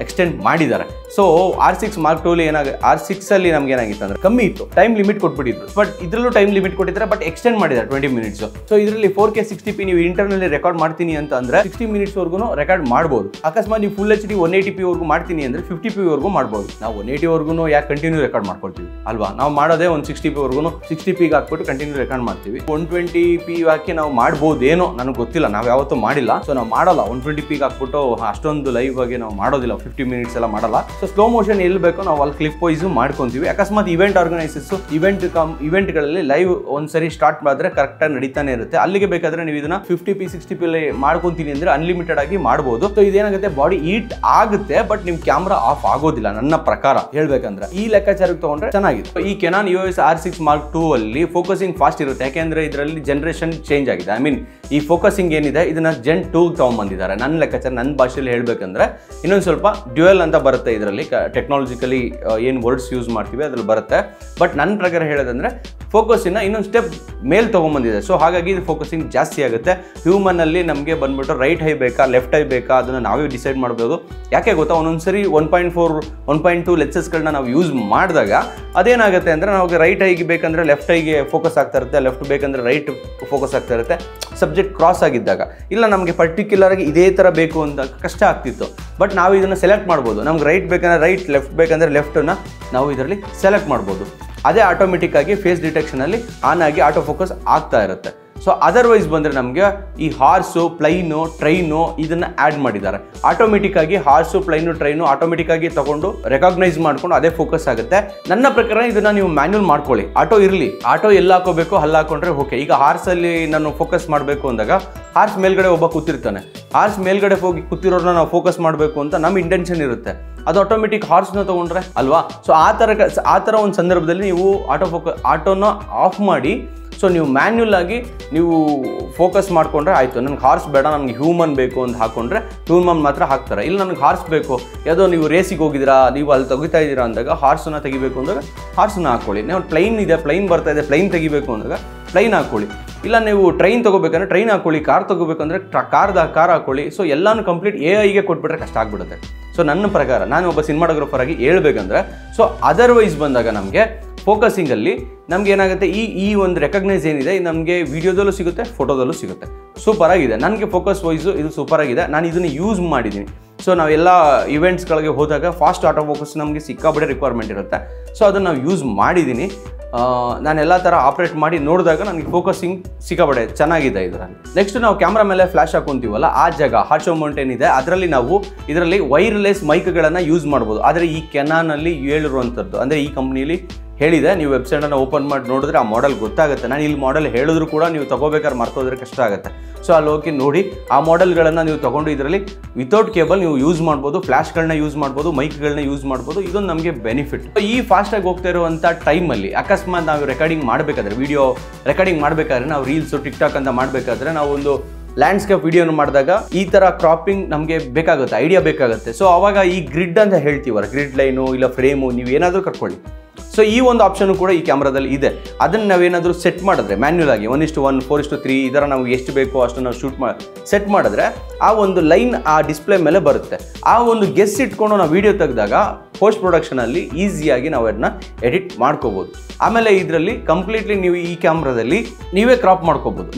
ಎಕ್ಸ್ಟೆಂಡ್ ಮಾಡಿದ್ದಾರೆ. ಸೊ R6 Mark 2 R6 ಅಲ್ಲಿ ನಮ್ಗೆ ಏನಾಗಿತ್ತು ಅಂದ್ರೆ ಕಮ್ಮಿ ಇತ್ತು, ಟೈಮ್ ಲಿಮಿಟ್ ಕೊಟ್ಬಿಟ್ಟಿದ್ರು. ಬಟ್ ಇದರಲ್ಲೂ ಟೈಮ್ ಲಿಮಿಟ್ ಕೊಟ್ಟಿದ್ದಾರೆ, ಬಟ್ ಎಕ್ಸ್ಟೆಂಡ್ ಮಾಡಿದ್ದಾರೆ 20 ಮಿನಿಟ್ಸ್. ಸೊ ಇದರಲ್ಲಿ 4K 60p ನೀವು ಇಂಟರ್ನಲ್ಲಿ ರೆಕಾರ್ಡ್ ಮಾಡ್ತೀನಿ ಅಂತ ಅಂದ್ರೆ 60 ಮಿನಿಟ್ಸ್ ವರೆಗೂ ರೆಕಾರ್ಡ್ ಮಾಡ್ಬೋದು. ಅಕಸ್ಮಾತ್ ನೀವು ಫುಲ್ HD 180p ವರೆಗೂ ಮಾಡ್ತೀನಿ ಅಂದ್ರೆ 50p ವರೆಗೂ ಮಾಡ್ಬೋದು. ನಾವು 180 ವರೆಗೂ ಯಾಕೆ ಕಂಟಿನ್ಯೂ ರೆಕಾರ್ಡ್ ಮಾಡ್ಕೊಳ್ತೀವಿ ಅಲ್ವಾ? ನಾವು ಮಾಡೋದೇ ಒಂದು 60p ವರೆಗೂ 60p ಹಾಕ್ಬಿಟ್ಟು ಕಂಟಿನ್ಯೂ ರೆಕಾರ್ಡ್ ಮಾಡ್ತೀವಿ. 120p ಹಾಕಿ ನಾವು ಮಾಡ್ಬೋದೇನೋ ನನಗೆ ಗೊತ್ತಿಲ್ಲ, ನಾವು ಯಾವತ್ತೂ ಮಾಡಿಲ್ಲ. ಸೊ ನಾವು ಮಾಡಲ್ಲ 120p ಹಾಕ್ಬಿಟ್ಟು ಅಷ್ಟೊಂದು ಲೈವ್ ಆಗಿ ನಾವು ಮಾಡೋದಿಲ್ಲ, 50 ಮಿನಿಟ್ಸ್ ಎಲ್ಲ ಮಾಡಲ್ಲ. ಸೊ ಸ್ಲೋ ಮೋಷನ್ ಎಲ್ಲಿ ಬೇಕೋ ನಾವು ಅಲ್ಲಿ ಕ್ಲಿಪ್ ವೈಸ್ ಮಾಡ್ಕೊಂತೀವಿ. ಅಕಸ್ಮಾತ್ ಇವೆಂಟ್ ಆರ್ಗನೈಸರ್ಸ್ ಇವೆಂಟ್ಗಳಲ್ಲಿ ಲೈವ್ ಒಂದ್ಸರಿ ಸ್ಟಾರ್ಟ್ ಮಾಡಿದ್ರೆ ಕರೆಕ್ಟಾಗಿ ನಡೀತಾನೆ ಇರುತ್ತೆ. ಅಲ್ಲಿಗೆ ಬೇಕಾದ್ರೆ ನೀವು ಇದನ್ನ 50p 60p ಮಾಡ್ಕೊಂತೀನಿ ಅಂದ್ರೆ ಅನ್ಲಿಮಿಟೆಡ್ ಆಗಿ ಮಾಡ್ಬೋದು. ಸೊ ಇದೇನಾಗುತ್ತೆ ಬಾಡಿ ಹೀಟ್ ಆಗುತ್ತೆ, ಬಟ್ ನಿಮ್ ಕ್ಯಾಮ್ರಾ ಆಫ್ ಆಗೋದಿಲ್ಲ ನನ್ನ ಪ್ರಕಾರ ಹೇಳ್ಬೇಕಂದ್ರೆ. ಈ ಲೆಕ್ಕಾಚಾರಕ್ಕೆ ತಗೊಂಡ್ರೆ ಚೆನ್ನಾಗಿದೆ. ಈ ಕೆನಾನ್ EOS R6 Mark 2 ಅಲ್ಲಿ ಫೋಕಸಿಂಗ್ ಫಾಸ್ಟ್ ಇರುತ್ತೆ, ಯಾಕೆಂದ್ರೆ ಇದರಲ್ಲಿ ಜನರೇಷನ್ ಚೇಂಜ್ ಆಗಿದೆ. ಐ ಮೀನ್ ಈ ಫೋಕಸಿಂಗ್ ಏನಿದೆ ಇದನ್ನ Gen 2 ತಗೊಂಡ್ಬಂದಿದ್ದಾರೆ. ನನ್ನ ಲೆಕ್ಕಾಚಾರ ನನ್ನ ಭಾಷೆಯಲ್ಲಿ ಹೇಳ್ಬೇಕಂದ್ರೆ ಇನ್ನೊಂದು ಸ್ವಲ್ಪ ಡ್ಯುಯಲ್ ಅಂತ ಬರುತ್ತೆ ಇದರಲ್ಲಿ, ಟೆಕ್ನಾಲಜಿಕಲಿ ಏನು ವರ್ಡ್ಸ್ ಯೂಸ್ ಮಾಡ್ತೀವಿ ಅದ್ರಲ್ಲಿ ಬರುತ್ತೆ. ಬಟ್ ನನ್ನ ಪ್ರಕಾರ ಹೇಳೋದಂದ್ರೆ ಫೋಕಸ್ಸಿನ ಇನ್ನೊಂದು ಸ್ಟೆಪ್ ಮೇಲೆ ತೊಗೊಂಬಂದಿದೆ. ಸೊ ಹಾಗಾಗಿ ಇದು ಫೋಕಸಿಂಗ್ ಜಾಸ್ತಿ ಆಗುತ್ತೆ. ಹ್ಯೂಮನಲ್ಲಿ ನಮಗೆ ಬಂದ್ಬಿಟ್ಟು ರೈಟ್ ಐ ಬೇಕಾ ಲೆಫ್ಟ್ ಐ ಬೇಕಾ ಅದನ್ನು ನಾವೇ ಡಿಸೈಡ್ ಮಾಡ್ಬೋದು. ಯಾಕೆ ಗೊತ್ತಾ, ಒಂದೊಂದ್ಸರಿ 1.4 1.2 ಲೆನ್ಸಸ್ಗಳನ್ನ ನಾವು ಯೂಸ್ ಮಾಡಿದಾಗ ಅದೇನಾಗುತ್ತೆ ಅಂದರೆ ನಾವು ರೈಟ್ ಐಗೆ ಬೇಕಂದ್ರೆ ಲೆಫ್ಟ್ ಐಗೆ ಫೋಕಸ್ ಆಗ್ತಾ ಇರುತ್ತೆ, ಲೆಫ್ಟ್ ಬೇಕಂದ್ರೆ ರೈಟ್ ಫೋಕಸ್ ಆಗ್ತಾ ಇರುತ್ತೆ. ಸಬ್ಜೆಕ್ಟ್ ಕ್ರಾಸ್ ಆಗಿದ್ದಾಗ ಇಲ್ಲ ನಮಗೆ ಪರ್ಟಿಕ್ಯುಲರ್ ಆಗಿ ಇದೇ ಥರ ಬೇಕು ಅಂತ ಕಷ್ಟ ಆಗ್ತಿತ್ತು. ಬಟ್ ನಾವು ಇದನ್ನು ಸೆಲೆಕ್ಟ್ ಮಾಡ್ಬೋದು. ನಮ್ಗೆ ರೈಟ್ ಬೇಕಂದ್ರೆ ರೈಟ್, ಲೆಫ್ಟ್ ಬೇಕಂದ್ರೆ ಲೆಫ್ಟನ್ನು ನಾವು ಇದರಲ್ಲಿ ಸೆಲೆಕ್ಟ್ ಮಾಡ್ಬೋದು. ಅದೇ ಆಟೋಮೆಟಿಕ್ ಆಗಿ ಫೇಸ್ ಡಿಟೆಕ್ಷನಲ್ಲಿ ಆನ್ ಆಗಿ ಆಟೋ ಫೋಕಸ್ ಆಗ್ತಾ ಇರುತ್ತೆ. ಸೊ ಅದರ್ವೈಸ್ ಬಂದರೆ ನಮಗೆ ಈ ಹಾರ್ಸು ಪ್ಲೈನು ಟ್ರೈನು ಇದನ್ನು ಆ್ಯಡ್ ಮಾಡಿದ್ದಾರೆ. ಆಟೋಮೆಟಿಕ್ ಆಗಿ ಹಾರ್ಸು ಪ್ಲೈನು ಟ್ರೈನು ಆಟೋಮೆಟಿಕ್ ಆಗಿ ತಗೊಂಡು ರೆಕಾಗ್ನೈಸ್ ಮಾಡ್ಕೊಂಡು ಅದೇ ಫೋಕಸ್ ಆಗುತ್ತೆ. ನನ್ನ ಪ್ರಕಾರ ಇದನ್ನು ನೀವು ಮ್ಯಾನ್ಯುವಲ್ ಮಾಡ್ಕೊಳ್ಳಿ. ಆಟೋ ಇರಲಿ, ಆಟೋ ಎಲ್ಲ ಹಾಕೋಬೇಕು ಅಲ್ಲಿ ಹಾಕೊಂಡ್ರೆ ಓಕೆ. ಈಗ ಹಾರ್ಸಲ್ಲಿ ನಾನು ಫೋಕಸ್ ಮಾಡಬೇಕು ಅಂದಾಗ ಹಾರ್ಸ್ ಮೇಲ್ಗಡೆ ಒಬ್ಬ ಕೂತಿರ್ತಾನೆ, ಹಾರ್ಸ್ ಮೇಲ್ಗಡೆ ಹೋಗಿ ಕೂತಿರೋರನ್ನ ನಾವು ಫೋಕಸ್ ಮಾಡಬೇಕು ಅಂತ ನಮ್ಮ ಇಂಟೆನ್ಷನ್ ಇರುತ್ತೆ. ಅದು ಆಟೋಮೆಟಿಕ್ ಹಾರ್ಸ್ನ ತೊಗೊಂಡ್ರೆ ಅಲ್ವಾ? ಸೊ ಆ ಥರ ಒಂದು ಸಂದರ್ಭದಲ್ಲಿ ನೀವು ಆಟೋನ ಆಫ್ ಮಾಡಿ ಸೊ ನೀವು ಮ್ಯಾನ್ಯುಲ್ ಆಗಿ ನೀವು ಫೋಕಸ್ ಮಾಡಿಕೊಂಡ್ರೆ ಆಯಿತು. ನನಗೆ ಹಾರ್ಸ್ ಬೇಡ, ನನಗೆ ಹ್ಯೂಮನ್ ಬೇಕು ಅಂತ ಹಾಕೊಂಡ್ರೆ ಹ್ಯೂಮನ್ ಮಾತ್ರ ಹಾಕ್ತಾರೆ. ಇಲ್ಲ ನನಗೆ ಹಾರ್ಸ್ ಬೇಕು, ಯಾವುದೋ ನೀವು ರೇಸಿಗೆ ಹೋಗಿದ್ದೀರಾ, ನೀವು ಅಲ್ಲಿ ತೆಗಿತಾ ಇದ್ದೀರಾ ಅಂದಾಗ ಹಾರ್ಸನ್ನ ತೆಗಿಬೇಕು ಅಂದಾಗ ಹಾರ್ಸನ್ನ ಹಾಕ್ಕೊಳ್ಳಿ. ನೀವು ಪ್ಲೈನ್ ಇದೆ, ಪ್ಲೈನ್ ಬರ್ತಾ ಇದೆ, ಪ್ಲೈನ್ ತೆಗಿಬೇಕು ಅಂದಾಗ ಪ್ಲೈನ್ ಹಾಕ್ಕೊಳ್ಳಿ. ಇಲ್ಲ ನೀವು ಟ್ರೈನ್ ತೊಗೋಬೇಕಂದ್ರೆ ಟ್ರೈನ್ ಹಾಕ್ಕೊಳ್ಳಿ, ಕಾರ್ ತೊಗೋಬೇಕಂದ್ರೆ ಕಾರ್ ಹಾಕ್ಕೊಳ್ಳಿ. ಸೊ ಎಲ್ಲನೂ ಕಂಪ್ಲೀಟ್ AI ಕೊಟ್ಬಿಟ್ರೆ ಕಷ್ಟ ಆಗ್ಬಿಡುತ್ತೆ. ಸೊ ನನ್ನ ಪ್ರಕಾರ ನಾನು ಒಬ್ಬ ಸಿನಿಮಾಟೋಗ್ರಫರ್ ಆಗಿ ಹೇಳ್ಬೇಕಂದ್ರೆ ಸೊ ಅದರ್ವೈಸ್ ಬಂದಾಗ ನಮಗೆ ಫೋಕಸಿಂಗಲ್ಲಿ ನಮ್ಗೆ ಏನಾಗುತ್ತೆ ಈ ಒಂದು ರೆಕಗ್ನೈಸ್ ಏನಿದೆ ನಮಗೆ ವಿಡಿಯೋದಲ್ಲೂ ಸಿಗುತ್ತೆ, ಫೋಟೋದಲ್ಲೂ ಸಿಗುತ್ತೆ. ಸೂಪರಾಗಿದೆ. ನನಗೆ ಫೋಕಸ್ ವೈಸು ಇದು ಸೂಪರಾಗಿದೆ. ನಾನು ಇದನ್ನು ಯೂಸ್ ಮಾಡಿದ್ದೀನಿ. ಸೊ ನಾವೆಲ್ಲ ಇವೆಂಟ್ಸ್ಗಳಿಗೆ ಹೋದಾಗ ಫಾಸ್ಟ್ ಆಟೋ ಫೋಕಸ್ ನಮಗೆ ಸಿಕ್ಕಾಪಟ್ಟೆ ರಿಕ್ವೈರ್ಮೆಂಟ್ ಇರುತ್ತೆ. ಸೊ ಅದನ್ನು ನಾವು ಯೂಸ್ ಮಾಡಿದ್ದೀನಿ. ನಾನೆಲ್ಲ ಥರ ಆಪ್ರೇಟ್ ಮಾಡಿ ನೋಡಿದಾಗ ನನಗೆ ಫೋಕಸಿಂಗ್ ಸಿಕ್ಕಾಪಟ್ಟೆ ಚೆನ್ನಾಗಿದೆ ಇದರಲ್ಲಿ. ನೆಕ್ಸ್ಟ್ ನಾವು ಕ್ಯಾಮ್ರಾ ಮೇಲೆ ಫ್ಲ್ಯಾಶ್ ಹಾಕೊಂತೀವಲ್ಲ ಆ ಜಾಗ ಹಾರ್ಶೋ ಮೌಂಟೇನ್ ಇದೆ, ಅದರಲ್ಲಿ ನಾವು ಇದರಲ್ಲಿ ವೈರ್ಲೆಸ್ ಮೈಕ್ಗಳನ್ನು ಯೂಸ್ ಮಾಡ್ಬೋದು. ಆದರೆ ಈ ಕೆನಾನಲ್ಲಿ ಹೇಳಿರುವಂಥದ್ದು ಅಂದರೆ ಈ ಕಂಪ್ನಿಯಲ್ಲಿ ಹೇಳಿದೆ. ನೀವು ವೆಬ್ಸೈಟನ್ನು ಓಪನ್ ಮಾಡಿ ನೋಡಿದ್ರೆ ಆ ಮಾಡೆಲ್ ಗೊತ್ತಾಗುತ್ತೆ. ನಾನು ಇಲ್ಲಿ ಮಾಡೆಲ್ ಹೇಳಿದ್ರು ಕೂಡ ನೀವು ತಗೋಬೇಕಾದ್ರೆ ಮರ್ತೋದ್ರೆ ಕಷ್ಟ ಆಗುತ್ತೆ. ಸೊ ಅಲ್ಲಿ ಹೋಗಿ ನೋಡಿ ಆ ಮಾಡೆಲ್ಗಳನ್ನು ನೀವು ತೊಗೊಂಡು ಇದರಲ್ಲಿ ವಿತೌಟ್ ಕೇಬಲ್ ನೀವು ಯೂಸ್ ಮಾಡ್ಬೋದು, ಫ್ಲ್ಯಾಶ್ಗಳನ್ನ ಯೂಸ್ ಮಾಡ್ಬೋದು, ಮೈಕ್ಗಳನ್ನ ಯೂಸ್ ಮಾಡ್ಬೋದು. ಇದೊಂದು ನಮಗೆ ಬೆನಿಫಿಟ್. ಈ ಫಾಸ್ಟಾಗಿ ಹೋಗ್ತಾ ಇರುವಂಥ ಟೈಮಲ್ಲಿ ಅಕಸ್ಮಾತ್ ನಾವು ರೆಕಾರ್ಡಿಂಗ್ ಮಾಡಬೇಕಾದ್ರೆ, ವಿಡಿಯೋ ರೆಕಾರ್ಡಿಂಗ್ ಮಾಡಬೇಕಾದ್ರೆ, ನಾವು ರೀಲ್ಸು ಟಿಕ್ಟಾಕ್ ಅಂತ ಮಾಡಬೇಕಾದ್ರೆ, ನಾವು ಒಂದು ಲ್ಯಾಂಡ್ಸ್ಕೇಪ್ ವಿಡಿಯೋನ ಮಾಡಿದಾಗ ಈ ಥರ ಕ್ರಾಪಿಂಗ್ ನಮಗೆ ಬೇಕಾಗುತ್ತೆ, ಐಡಿಯಾ ಬೇಕಾಗುತ್ತೆ. ಸೊ ಆವಾಗ ಈ ಗ್ರಿಡ್ ಅಂತ ಹೇಳ್ತೀವಲ್ಲ, ಗ್ರಿಡ್ ಲೈನು ಇಲ್ಲ ಫ್ರೇಮು, ನೀವು ಏನಾದರೂ ಕರ್ಕೊಳ್ಳಿ. ಸೊ ಈ ಒಂದು ಆಪ್ಷನ್ ಕೂಡ ಈ ಕ್ಯಾಮ್ರಾದಲ್ಲಿ ಇದೆ. ಅದನ್ನು ನಾವೇನಾದರೂ ಸೆಟ್ ಮಾಡಿದ್ರೆ ಮ್ಯಾನ್ಯುಯಲ್ ಆಗಿ 1:1, 4:3 ಈ ಥರ ನಾವು ಎಷ್ಟು ಬೇಕೋ ಅಷ್ಟು ನಾವು ಸೆಟ್ ಮಾಡಿದ್ರೆ ಆ ಒಂದು ಲೈನ್ ಆ ಡಿಸ್ಪ್ಲೇ ಮೇಲೆ ಬರುತ್ತೆ. ಆ ಒಂದು ಗೆಸ್ ಇಟ್ಕೊಂಡು ನಾವು ವಿಡಿಯೋ ತೆಗೆದಾಗ ಪೋಸ್ಟ್ ಪ್ರೊಡಕ್ಷನಲ್ಲಿ ಈಸಿಯಾಗಿ ನಾವು ಅದನ್ನ ಎಡಿಟ್ ಮಾಡ್ಕೋಬೋದು. ಆಮೇಲೆ ಇದರಲ್ಲಿ ಕಂಪ್ಲೀಟ್ಲಿ ನೀವು ಈ ಕ್ಯಾಮ್ರಾದಲ್ಲಿ ನೀವೇ ಕ್ರಾಪ್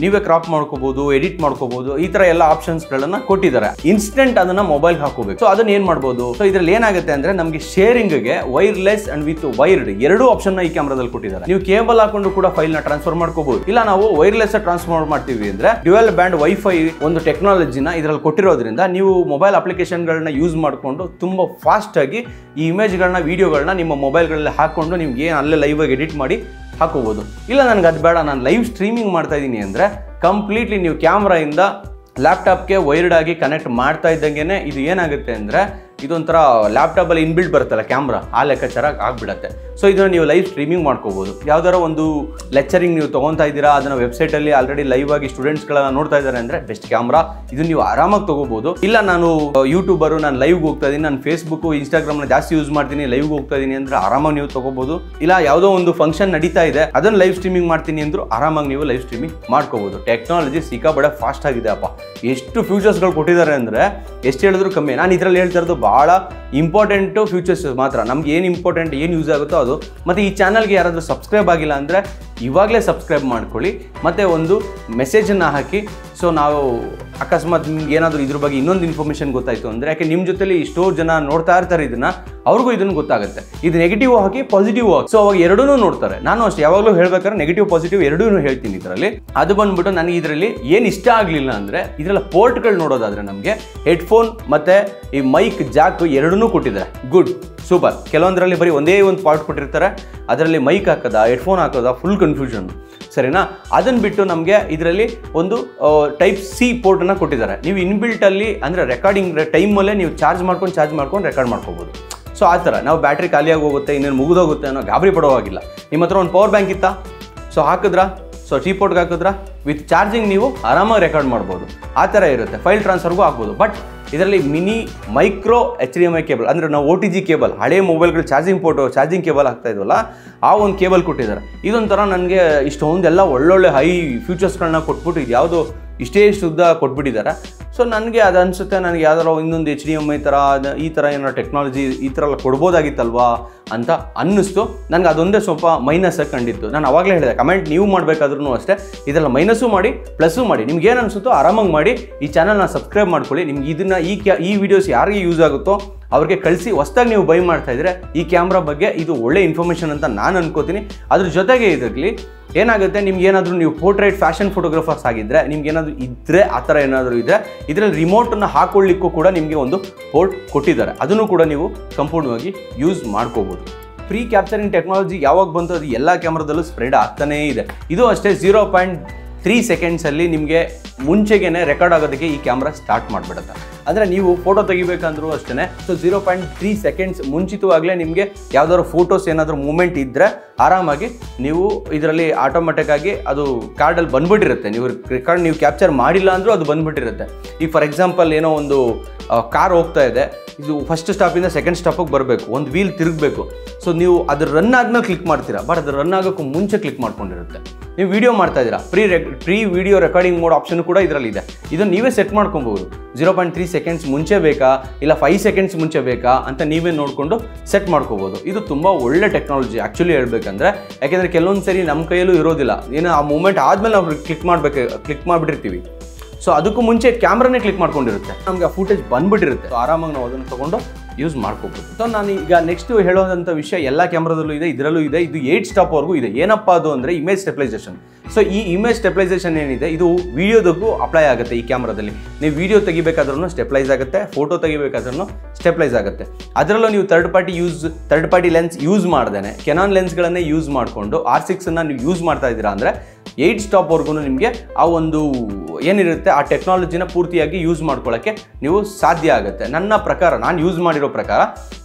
ಮಾಡ್ಕೋಬೋದು, ಎಡಿಟ್ ಮಾಡ್ಕೋಬೋದು. ಈ ಥರ ಎಲ್ಲ ಆಪ್ಷನ್ಸ್ಗಳನ್ನು ಕೊಟ್ಟಿದ್ದಾರೆ. ಇನ್ಸ್ಟೆಂಟ್ ಅದನ್ನು ಮೊಬೈಲ್ ಹಾಕೋಬೇಕು. ಸೊ ಅದನ್ನ ಏನು ಮಾಡ್ಬೋದು? ಸೊ ಇದರಲ್ಲಿ ಏನಾಗುತ್ತೆ ಅಂದರೆ ನಮಗೆ ಶೇರಿಂಗ್ಗೆ ವೈರ್ಲೆಸ್ ಅಂಡ್ ವಿತ್ ವೈರ್ಡ್ ಎರಡೂ ಆಪ್ಷನ್ ಈ ಕ್ಯಾಮ್ರಾದಲ್ಲಿ ಕೊಟ್ಟಿದ್ದಾರೆ. ನೀವು ಕೇಬಲ್ ಹಾಕೊಂಡು ಕೂಡ ಫೈಲ್ನ ಟ್ರಾನ್ಸ್ಫರ್ ಮಾಡ್ಕೋಬಹುದು. ಇಲ್ಲ ನಾವು ವೈರ್ಲೆಸ್ ಟ್ರಾನ್ಸ್ಫರ್ ಮಾಡ್ತೀವಿ ಅಂದ್ರೆ ಡ್ಯುಯಲ್ ಬ್ಯಾಂಡ್ ವೈಫೈ ಒಂದು ಟೆಕ್ನಾಲಜಿನ ಇದರಲ್ಲಿ ಕೊಟ್ಟಿರೋದ್ರಿಂದ ನೀವು ಮೊಬೈಲ್ ಅಪ್ಲಿಕೇಶನ್ಗಳನ್ನ ಯೂಸ್ ಮಾಡಿಕೊಂಡು ತುಂಬಾ ಫಾಸ್ಟ್ ಆಗಿ ಈ ಇಮೇಜ್ಗಳನ್ನ, ವಿಡಿಯೋಗಳನ್ನ ನಿಮ್ಮ ಮೊಬೈಲ್ಗಳಲ್ಲಿ ಹಾಕೊಂಡು ನಿಮ್ಗೆ ಅಲ್ಲೇ ಲೈವ್ ಆಗಿ ಎಡಿಟ್ ಮಾಡಿ ಹಾಕೋಬಹುದು. ಇಲ್ಲ ನನಗೆ ಅದು ಬೇಡ, ನಾನು ಲೈವ್ ಸ್ಟ್ರೀಮಿಂಗ್ ಮಾಡ್ತಾ ಇದ್ದೀನಿ ಅಂದರೆ ಕಂಪ್ಲೀಟ್ಲಿ ನೀವು ಕ್ಯಾಮ್ರಾಯಿಂದ ಲ್ಯಾಪ್ಟಾಪ್ಗೆ ವೈರ್ಡ್ ಆಗಿ ಕನೆಕ್ಟ್ ಮಾಡ್ತಾ ಇದ್ದಂಗೆ ಇದು ಏನಾಗುತ್ತೆ ಅಂದರೆ ಇದೊಂಥರ ಲ್ಯಾಪ್ಟಾಪಲ್ಲಿ ಇನ್ಬಿಲ್ಟ್ ಬರುತ್ತಲ್ಲ ಕ್ಯಾಮ್ರಾ, ಆ ಲೆಕ್ಕಾಚಾರ ಆಗಿಬಿಡುತ್ತೆ. ಸೊ ಇದನ್ನು ನೀವು ಲೈವ್ ಸ್ಟ್ರೀಮಿಂಗ್ ಮಾಡ್ಕೋಬೋದು. ಯಾವ್ದಾರ ಒಂದು ಲೆಕ್ಚರಿಂಗ್ ನೀವು ತೊಗೊತಾ ಇದ್ದೀರಾ, ಅದನ್ನು ವೆಬ್ಸೈಟಲ್ಲಿ ಆಲ್ರೆಡಿ ಲೈವ್ ಆಗಿ ಸ್ಟೂಡೆಂಟ್ಸ್ಗಳನ್ನ ನೋಡ್ತಾ ಇದ್ದಾರೆ ಅಂದರೆ ಬೆಸ್ಟ್ ಕ್ಯಾಮ್ರಾ, ಇದನ್ನು ನೀವು ಆರಾಮಾಗಿ ತೊಗೋಬೋದು. ಇಲ್ಲ ನಾನು ಯೂಟ್ಯೂಬರು, ನಾನು ಲೈವ್ಗೆ ಹೋಗ್ತಾ ಇದ್ದೀನಿ, ನಾನು ಫೇಸ್ಬುಕ್ಕು ಇನ್ಸ್ಟಾಗ್ರಾಮ್ನ ಜಾಸ್ತಿ ಯೂಸ್ ಮಾಡ್ತೀನಿ, ಲೈವ್ಗೆ ಹೋಗ್ತಾ ಇದ್ದೀನಿ ಅಂದರೆ ಆರಾಮಾಗಿ ನೀವು ತೊಗೋಬೋದು. ಇಲ್ಲ ಯಾವುದೋ ಒಂದು ಫಂಕ್ಷನ್ ನಡೀತಾ ಇದೆ ಅದನ್ನು ಲೈವ್ ಸ್ಟ್ರೀಮಿಂಗ್ ಮಾಡ್ತೀನಿ ಅಂದರೂ ಆರಾಮಾಗಿ ನೀವು ಲೈವ್ ಸ್ಟ್ರೀಮಿಂಗ್ ಮಾಡ್ಕೋಬೋದು. ಟೆಕ್ನಾಲಜಿ ಸಿಕ್ಕಾಬಡೆ ಫಾಸ್ಟ್ ಆಗಿದೆ ಅಪ್ಪ. ಎಷ್ಟು ಫ್ಯೂಚರ್ಸ್ಗಳು ಕೊಟ್ಟಿದ್ದಾರೆ ಅಂದರೆ ಎಷ್ಟು ಹೇಳಿದ್ರು ಕಮ್ಮಿ. ನಾನು ಇದರಲ್ಲಿ ಹೇಳ್ತಾ ಇರೋದು ಭಾಳ ಇಂಪಾರ್ಟೆಂಟು ಫ್ಯೂಚರ್ಸ್ ಮಾತ್ರ. ನಮ್ಗೆ ಏನು ಇಂಪಾರ್ಟೆಂಟ್, ಏನು ಯೂಸ್ ಆಗುತ್ತೋ ಅದು. ಮತ್ತು ಈ ಚಾನಲ್ಗೆ ಯಾರಾದರೂ ಸಬ್ಸ್ಕ್ರೈಬ್ ಆಗಿಲ್ಲ ಅಂದರೆ ಇವಾಗಲೇ ಸಬ್ಸ್ಕ್ರೈಬ್ ಮಾಡ್ಕೊಳ್ಳಿ, ಮತ್ತು ಒಂದು ಮೆಸೇಜನ್ನು ಹಾಕಿ. ಸೊ ನಾವು ಅಕಸ್ಮಾತ್ ನಿಮ್ಗೆ ಏನಾದರೂ ಇದ್ರ ಬಗ್ಗೆ ಇನ್ನೊಂದು ಇನ್ಫಾರ್ಮೇಷನ್ ಗೊತ್ತಾಯಿತು ಅಂದರೆ, ಯಾಕೆ ನಿಮ್ಮ ಜೊತೆಲಿ ಇಷ್ಟೋ ಜನ ನೋಡ್ತಾ ಇರ್ತಾರೆ ಇದನ್ನು, ಅವ್ರಿಗೂ ಇದನ್ನು ಗೊತ್ತಾಗುತ್ತೆ. ಇದು ನೆಗೆಟಿವ್ ಹಾಕಿ ಪಾಸಿಟಿವ್ ಹಾಕಿ, ಸೊ ಅವಾಗ ಎರಡೂ ನೋಡ್ತಾರೆ. ನಾನು ಅಷ್ಟೇ ಯಾವಾಗಲೂ ಹೇಳ್ಬೇಕಾದ್ರೆ ನೆಗೆಟಿವ್ ಪಾಸಿಟಿವ್ ಎರಡೂ ಹೇಳ್ತೀನಿ ಇದರಲ್ಲಿ. ಅದು ಬಂದ್ಬಿಟ್ಟು ನನಗೆ ಇದರಲ್ಲಿ ಏನು ಇಷ್ಟ ಆಗಲಿಲ್ಲ ಅಂದರೆ, ಇದರಲ್ಲಿ ಪೋರ್ಟ್ಗಳು ನೋಡೋದಾದರೆ ನಮಗೆ ಹೆಡ್ಫೋನ್ ಮತ್ತು ಈ ಮೈಕ್ ಜಾಕ್ ಎರಡೂ ಕೊಟ್ಟಿದ್ದಾರೆ. Good, super. ಕೆಲವೊಂದರಲ್ಲಿ ಬರೀ ಒಂದೇ ಒಂದು ಪಾರ್ಟ್ ಕೊಟ್ಟಿರ್ತಾರೆ, ಅದರಲ್ಲಿ ಮೈಕ್ ಹಾಕೋದಾ ಹೆಡ್ಫೋನ್ ಹಾಕೋದಾ ಫುಲ್ ಕನ್ಫ್ಯೂಷನ್, ಸರಿನಾ? ಅದನ್ನು ಬಿಟ್ಟು ನಮಗೆ ಇದರಲ್ಲಿ ಒಂದು ಟೈಪ್ ಸಿ ಪೋರ್ಟನ್ನು ಕೊಟ್ಟಿದ್ದಾರೆ. ನೀವು ಇನ್ಬಿಲ್ಟಲ್ಲಿ ಅಂದರೆ ರೆಕಾರ್ಡಿಂಗ್ ಟೈಮಲ್ಲೇ ನೀವು ಚಾರ್ಜ್ ಮಾಡ್ಕೊಂಡು ರೆಕಾರ್ಡ್ ಮಾಡ್ಕೋಬೋದು. ಸೊ ಆ ಥರ ನಾವು ಬ್ಯಾಟ್ರಿ ಖಾಲಿಯಾಗಿ ಹೋಗುತ್ತೆ, ಇನ್ನೇನು ಮುಗಿದೋಗುತ್ತೆ ಅನ್ನೋ ಗಾಬರಿ ಪಡೋವಾಗಿಲ್ಲ. ನಿಮ್ಮ ಹತ್ರ ಒಂದು ಪವರ್ ಬ್ಯಾಂಕ್ ಇತ್ತಾ, ಸೊ ಹಾಕಿದ್ರಾ, ಸೊ ಸಿ ಪೋರ್ಟ್ಗೆ ಹಾಕಿದ್ರಾ, ವಿತ್ ಚಾರ್ಜಿಂಗ್ ನೀವು ಆರಾಮಾಗಿ ರೆಕಾರ್ಡ್ ಮಾಡ್ಬೋದು. ಆ ಥರ ಇರುತ್ತೆ. ಫೈಲ್ ಟ್ರಾನ್ಸ್ಫರ್ಗೂ ಆಗ್ಬೋದು. ಬಟ್ ಇದರಲ್ಲಿ ಮಿನಿ ಮೈಕ್ರೋ HDMI ಕೇಬಲ್, ಅಂದರೆ ನಾವು OTG ಕೇಬಲ್, ಹಳೆ ಮೊಬೈಲ್ಗಳು ಚಾರ್ಜಿಂಗ್ ಕೇಬಲ್ ಹಾಕ್ತಾ ಇದ್ವಲ್ಲ, ಆ ಒಂದು ಕೇಬಲ್ ಕೊಟ್ಟಿದ್ದಾರೆ. ಇದೊಂಥರ ನನಗೆ ಇಷ್ಟೊಂದೆಲ್ಲ ಒಳ್ಳೊಳ್ಳೆ ಹೈ ಫ್ಯೂಚರ್ಸ್ಗಳನ್ನ ಕೊಟ್ಬಿಟ್ಟು ಇದು ಯಾವುದೋ ಇಷ್ಟೇ ಉದ್ದ ಕೊಟ್ಬಿಟ್ಟಿದ್ದಾರೆ. ಸೊ ನನಗೆ ಅದು ಅನಿಸುತ್ತೆ, ನನಗೆ ಯಾವ್ದಾರ ಇನ್ನೊಂದು HDMI ಥರ ಈ ಥರ ಏನೋ ಟೆಕ್ನಾಲಜಿ ಈ ಥರ ಎಲ್ಲ ಕೊಡ್ಬೋದಾಗಿತ್ತಲ್ವಾ ಅಂತ ಅನ್ನಿಸ್ತು. ನನಗೆ ಅದೊಂದೇ ಸ್ವಲ್ಪ ಮೈನಸ್ಸಾಗಿ ಕಂಡಿತ್ತು. ನಾನು ಅವಾಗಲೇ ಹೇಳಿದೆ, ಕಮೆಂಟ್ ನೀವು ಮಾಡಬೇಕಾದ್ರೂ ಅಷ್ಟೇ ಇದೆಲ್ಲ ಮೈನಸ್ಸು ಮಾಡಿ ಪ್ಲಸ್ಸು ಮಾಡಿ, ನಿಮ್ಗೆ ಏನು ಅನಿಸುತ್ತೋ ಆರಾಮಾಗಿ ಮಾಡಿ. ಈ ಚಾನಲ್ನ ಸಬ್ಸ್ಕ್ರೈಬ್ ಮಾಡ್ಕೊಳ್ಳಿ. ನಿಮ್ಗೆ ಇದನ್ನು ಈ ವಿಡಿಯೋಸ್ ಯಾರಿಗೆ ಯೂಸ್ ಆಗುತ್ತೋ ಅವ್ರಿಗೆ ಕಳಿಸಿ. ಹೊಸದಾಗಿ ನೀವು ಬೈ ಮಾಡ್ತಾ ಇದ್ರೆ ಈ ಕ್ಯಾಮ್ರಾ ಬಗ್ಗೆ ಇದು ಒಳ್ಳೆ ಇನ್ಫಾರ್ಮೇಷನ್ ಅಂತ ನಾನು ಅನ್ಕೋತೀನಿ. ಅದ್ರ ಜೊತೆಗೆ ಇದರಲ್ಲಿ ಏನಾಗುತ್ತೆ, ನಿಮ್ಗೆ ಏನಾದರೂ ನೀವು ಪೋರ್ಟ್ರೇಟ್ ಫ್ಯಾಷನ್ ಫೋಟೋಗ್ರಾಫರ್ಸ್ ಆಗಿದ್ದರೆ, ನಿಮ್ಗೆ ಏನಾದರೂ ಇದ್ದರೆ, ಆ ಥರ ಏನಾದರೂ ಇದ್ದರೆ ಇದರಲ್ಲಿ ರಿಮೋಟನ್ನು ಹಾಕೊಳ್ಳಿಕ್ಕೂ ಕೂಡ ನಿಮಗೆ ಒಂದು ಪೋರ್ಟ್ ಕೊಟ್ಟಿದ್ದಾರೆ. ಅದನ್ನು ಕೂಡ ನೀವು ಸಂಪೂರ್ಣವಾಗಿ ಯೂಸ್ ಮಾಡ್ಕೋಬೋದು. ಪ್ರೀ ಕ್ಯಾಪ್ಚರಿಂಗ್ ಟೆಕ್ನಾಲಜಿ ಯಾವಾಗ ಬಂತು ಅದು ಎಲ್ಲ ಕ್ಯಾಮ್ರಾದಲ್ಲೂ ಸ್ಪ್ರೆಡ್ ಆಗ್ತಾನೇ ಇದೆ. ಇದು ಅಷ್ಟೇ 0.3 ಸೆಕೆಂಡ್ಸಲ್ಲಿ ನಿಮಗೆ ಮುಂಚೆಗೇ ರೆಕಾರ್ಡ್ ಆಗೋದಕ್ಕೆ ಈ ಕ್ಯಾಮ್ರಾ ಸ್ಟಾರ್ಟ್ ಮಾಡಿಬಿಡುತ್ತೆ. ಅಂದರೆ ನೀವು ಫೋಟೋ ತೆಗಿಬೇಕಂದ್ರೂ ಅಷ್ಟೇ, ಸೊ 0.3 ಸೆಕೆಂಡ್ಸ್ ಮುಂಚಿತವಾಗಲೇ ನಿಮಗೆ ಯಾವ್ದಾದ್ರು ಫೋಟೋಸ್ ಏನಾದರೂ ಮೂಮೆಂಟ್ ಇದ್ದರೆ ಆರಾಮಾಗಿ ನೀವು ಇದರಲ್ಲಿ ಆಟೋಮೆಟಿಕ್ಕಾಗಿ ಅದು ಕಾರ್ಡಲ್ಲಿ ಬಂದುಬಿಟ್ಟಿರುತ್ತೆ. ನೀವು ಕ್ಯಾಪ್ಚರ್ ಮಾಡಿಲ್ಲ ಅಂದರೂ ಅದು ಬಂದುಬಿಟ್ಟಿರುತ್ತೆ. ಈಗ ಫಾರ್ ಎಕ್ಸಾಂಪಲ್ ಏನೋ ಒಂದು ಕಾರ್ ಹೋಗ್ತಾ ಇದೆ, ಇದು ಫಸ್ಟ್ ಸ್ಟಾಪಿಂದ ಸೆಕೆಂಡ್ ಸ್ಟಾಪಿಗೆ ಬರಬೇಕು, ಒಂದು ವೀಲ್ ತಿರುಗಬೇಕು. ಸೊ ನೀವು ಅದು ರನ್ ಆದ್ಮೇಲೆ ಕ್ಲಿಕ್ ಮಾಡ್ತೀರಾ, ಬಟ್ ಅದು ರನ್ ಆಗೋಕ್ಕೂ ಮುಂಚೆ ಕ್ಲಿಕ್ ಮಾಡ್ಕೊಂಡಿರುತ್ತೆ. ನೀವು ವಿಡಿಯೋ ಮಾಡ್ತಾ ಇದ್ದೀರಾ, pre video recording mode option ಕೂಡ ಇದರಲ್ಲಿ ಇದೆ. ಇದನ್ನು ನೀವೇ ಸೆಟ್ ಮಾಡ್ಕೊಬೋದು. 0.3 ಸೆಕೆಂಡ್ಸ್ ಮುಂಚೆ ಬೇಕಾ, ಇಲ್ಲ 5 ಸೆಕೆಂಡ್ಸ್ ಮುಂಚೆ ಬೇಕಾ ಅಂತ ನೀವೇ ನೋಡಿಕೊಂಡು ಸೆಟ್ ಮಾಡ್ಕೋಬೋದು. ಇದು ತುಂಬ ಒಳ್ಳೆ ಟೆಕ್ನಾಲಜಿ ಆ್ಯಕ್ಚುಲಿ ಹೇಳ್ಬೇಕಂದ್ರೆ. ಯಾಕೆಂದರೆ ಕೆಲವೊಂದು ಸರಿ ನಮ್ಮ ಕೈಯಲ್ಲೂ ಇರೋದಿಲ್ಲ, ಏನೋ ಆ ಮೂಮೆಂಟ್ ಆದಮೇಲೆ ನಾವು ಕ್ಲಿಕ್ ಮಾಡಿಬಿಟ್ಟಿರ್ತೀವಿ. ಸೊ ಅದಕ್ಕೂ ಮುಂಚೆ ಕ್ಯಾಮ್ರಾನೇ ಕ್ಲಿಕ್ ಮಾಡ್ಕೊಂಡಿರುತ್ತೆ, ನಮಗೆ ಆ ಫುಟೇಜ್ ಬಂದ್ಬಿಟ್ಟಿರುತ್ತೆ. ಆರಾಮಾಗಿ ನಾವು ಅದನ್ನು ತೊಗೊಂಡು ಯೂಸ್ ಮಾಡ್ಕೋಬೋದು. ಸೊ ನಾನು ಈಗ ನೆಕ್ಸ್ಟ್ ಹೇಳೋದಂಥ ವಿಷಯ ಎಲ್ಲ ಕ್ಯಾಮ್ರಾದಲ್ಲೂ ಇದೆ, ಇದರಲ್ಲೂ ಇದೆ. ಇದು 8 ಸ್ಟಾಪ್ವರೆಗೂ ಇದೆ. ಏನಪ್ಪ ಅದು ಅಂದರೆ ಇಮೇಜ್ ಸ್ಟೆಬಿಲೈಸೇಷನ್. ಸೊ ಈ ಇಮೇಜ್ ಸ್ಟೆಬಿಲೈಸೇಷನ್ ಏನಿದೆ ಇದು ವಿಡಿಯೋದಕ್ಕೂ ಅಪ್ಲೈ ಆಗುತ್ತೆ. ಈ ಕ್ಯಾಮ್ರಾದಲ್ಲಿ ನೀವು ವಿಡಿಯೋ ತೆಗಿಬೇಕಾದ್ರೂ ಸ್ಟೆಬಿಲೈಸ್ ಆಗುತ್ತೆ, ಫೋಟೋ ತೆಗಿಬೇಕಾದ್ರೂ ಸ್ಟೆಬಿಲೈಸ್ ಆಗುತ್ತೆ. ಅದರಲ್ಲೂ ನೀವು ಥರ್ಡ್ ಪಾರ್ಟಿ ಲೆನ್ಸ್ ಯೂಸ್ ಮಾಡ್ದೇನೆ ಕೆನಾನ್ ಲೆನ್ಸ್ಗಳನ್ನೇ ಯೂಸ್ ಮಾಡಿಕೊಂಡು R6 ನೀವು ಯೂಸ್ ಮಾಡ್ತಾ ಇದ್ದೀರಾ ಅಂದರೆ 8 ಸ್ಟಾಪ್ವರೆಗೂ ನಿಮಗೆ ಆ ಒಂದು ಏನಿರುತ್ತೆ ಆ ಟೆಕ್ನಾಲಜಿನ ಪೂರ್ತಿಯಾಗಿ ಯೂಸ್ ಮಾಡ್ಕೊಳ್ಳೋಕ್ಕೆ ನೀವು ಸಾಧ್ಯ ಆಗುತ್ತೆ. ನನ್ನ ಪ್ರಕಾರ, ನಾನು ಯೂಸ್ ಮಾಡಿರೋ ಪ್ರಕಾರ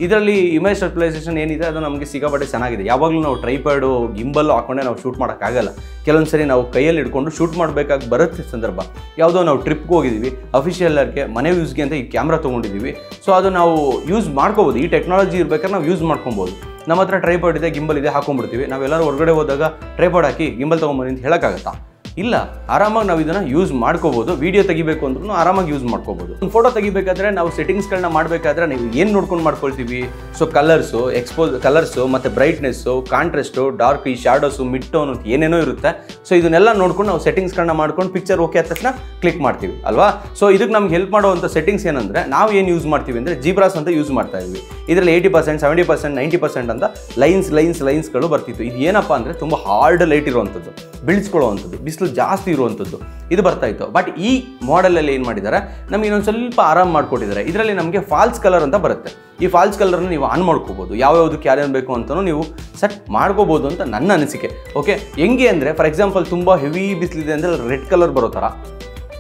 ಇದರಲ್ಲಿ ಇಮೇಜ್ ಸ್ಟೆಬಿಲೈಸೇಷನ್ ಏನಿದೆ ಅದು ನಮಗೆ ಸಿಕ್ಕಾಪಟ್ಟೆ ಚೆನ್ನಾಗಿದೆ. ಯಾವಾಗಲೂ ನಾವು ಟ್ರೈಪಾಡು ಗಿಂಬಲ್ಲು ಹಾಕೊಂಡೆ ನಾವು ಶೂಟ್ ಮಾಡೋಕ್ಕಾಗಲ್ಲ. ಕೆಲವೊಂದು ಸರಿ ನಾವು ಕೈಯಲ್ಲಿ ಹಿಡ್ಕೊಂಡು ಶೂಟ್ ಮಾಡಬೇಕಾಗಿ ಬರುತ್ತೆ ಸಂದರ್ಭ. ಯಾವುದೋ ನಾವು ಟ್ರಿಪ್ಗೆ ಹೋಗಿದ್ದೀವಿ, ಅಫಿಷಿಯಲ್ಗೆ ಮನೆ ಯೂಸ್ಗೆ ಅಂತ ಈ ಕ್ಯಾಮ್ರಾ ತೊಗೊಂಡಿದ್ದೀವಿ. ಸೊ ಅದು ನಾವು ಯೂಸ್ ಮಾಡ್ಕೋಬೋದು. ಈ ಟೆಕ್ನಾಲಜಿ ಇರ್ಬೇಕಾದ್ರೆ ನಾವು ಯೂಸ್ ಮಾಡ್ಕೊಬೋದು. ನಮ್ಮ ಹತ್ರ ಟ್ರೈಪಾಡ್ ಇದೆ, ಗಿಂಬಲ್ ಇದೆ, ಹಾಕೊಂಡ್ಬಿಡ್ತೀವಿ. ನಾವೆಲ್ಲರೂ ಹೊರಗಡೆ ಹೋದಾಗ ಟ್ರೈಪಾಡ್ ಹಾಕಿ ಗಿಂಬಲ್ ತೊಗೊಂಬನ್ನಿ ಅಂತ ಹೇಳೋಕ್ಕಾಗತ್ತಾ? ಇಲ್ಲ. ಆರಾಮಾಗಿ ನಾವು ಇದನ್ನು ಯೂಸ್ ಮಾಡ್ಕೋಬೋದು. ವೀಡಿಯೋ ತೆಗಿಬೇಕು ಅಂದ್ರೂ ಆರಾಮಾಗಿ ಯೂಸ್ ಮಾಡ್ಕೋಬೋದು. ಒಂದು ಫೋಟೋ ತೆಗಿಬೇಕಾದ್ರೆ ನಾವು ಸೆಟ್ಟಿಂಗ್ಸ್ಗಳನ್ನ ಮಾಡಬೇಕಾದ್ರೆ ನೀವು ಏನು ನೋಡ್ಕೊಂಡು ಮಾಡ್ಕೊಳ್ತೀವಿ? ಸೊ ಕಲರ್ಸು ಮತ್ತು ಬ್ರೈಟ್ನೆಸ್ಸು, ಕಾಂಟ್ರಾಸ್ಟು, ಡಾರ್ಕ್, ಈ ಶಾಡೋಸು, ಮಿಡ್ ಟೋನು ಏನೇನೋ ಇರುತ್ತೆ. ಸೊ ಇದನ್ನೆಲ್ಲ ನೋಡ್ಕೊಂಡು ನಾವು ಸೆಟ್ಟಿಂಗ್ಸ್ಗಳನ್ನ ಮಾಡ್ಕೊಂಡು ಪಿಕ್ಚರ್ ಓಕೆ ಆದ ತಕ್ಷಣ ಕ್ಲಿಕ್ ಮಾಡ್ತೀವಿ ಅಲ್ವಾ? ಸೊ ಇದಕ್ಕೆ ನಮ್ಗೆ ಹೆಲ್ಪ್ ಮಾಡುವಂಥ ಸೆಟ್ಟಿಂಗ್ಸ್ ಏನಂದರೆ ನಾವು ಏನು ಯೂಸ್ ಮಾಡ್ತೀವಿ ಅಂದರೆ ಜೀಬ್ರಾಸ್ ಅಂತ ಯೂಸ್ ಮಾಡ್ತಾ ಇದ್ವಿ. ಇದರಲ್ಲಿ 80%, 70%, 90% ಅಂತ ಲೈನ್ಸ್ಗಳು ಬರ್ತಿತ್ತು. ಇದು ಏನಪ್ಪ ಅಂದರೆ ತುಂಬ ಹಾರ್ಡ್ ಲೈಟ್ ಇರುವಂಥದ್ದು, ಬಿಳಿಸ್ಕೊಳ್ಳುವಂಥದ್ದು, ಬಿಸಿಲು ಜಾಸ್ತಿ ಇರುವಂಥದ್ದು ಇದು ಬರ್ತಾ ಇತ್ತು. ಬಟ್ ಈ ಮಾಡೆಲಲ್ಲಿ ಏನು ಮಾಡಿದ್ದಾರೆ, ನಮಗೆ ಇನ್ನೊಂದು ಸ್ವಲ್ಪ ಆರಾಮ್ ಮಾಡಿಕೊಟ್ಟಿದ್ದಾರೆ. ಇದರಲ್ಲಿ ನಮಗೆ ಫಾಲ್ಸ್ ಕಲರ್ ಅಂತ ಬರುತ್ತೆ. ಈ ಫಾಲ್ಸ್ ಕಲರ್ನ ನೀವು ಆನ್ ಮಾಡ್ಕೋಬೋದು. ಯಾವ್ಯಾವುದಕ್ಕೆ ಯಾರೇನು ಬೇಕು ಅಂತಲೂ ನೀವು ಸೆಟ್ ಮಾಡ್ಕೋಬೋದು ಅಂತ ನನ್ನ ಅನಿಸಿಕೆ. ಓಕೆ, ಹೆಂಗೆ ಅಂದರೆ ಫಾರ್ ಎಕ್ಸಾಂಪಲ್ ತುಂಬ ಹೆವಿ ಬಿಸಿಲಿದೆ ಅಂದರೆ ರೆಡ್ ಕಲರ್ ಬರೋ ಥರ,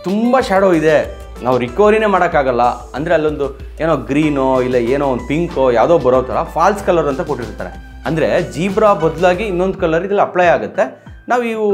ತುಂಬ ಶ್ಯಾಡೋ ಇದೆ ನಾವು ರಿಕವರಿನೇ ಮಾಡೋಕ್ಕಾಗಲ್ಲ ಅಂದರೆ ಅಲ್ಲೊಂದು ಏನೋ ಗ್ರೀನೋ ಇಲ್ಲ ಏನೋ ಒಂದು ಪಿಂಕೋ ಯಾವುದೋ ಬರೋ ಥರ ಫಾಲ್ಸ್ ಕಲರ್ ಅಂತ ಕೊಟ್ಟಿರ್ತಾರೆ. ಅಂದರೆ ಜೀಬ್ರಾ ಬದಲಾಗಿ ಇನ್ನೊಂದು ಕಲರ್ ಇದರಲ್ಲಿ ಅಪ್ಲೈ ಆಗುತ್ತೆ. ನಾವು ಇವು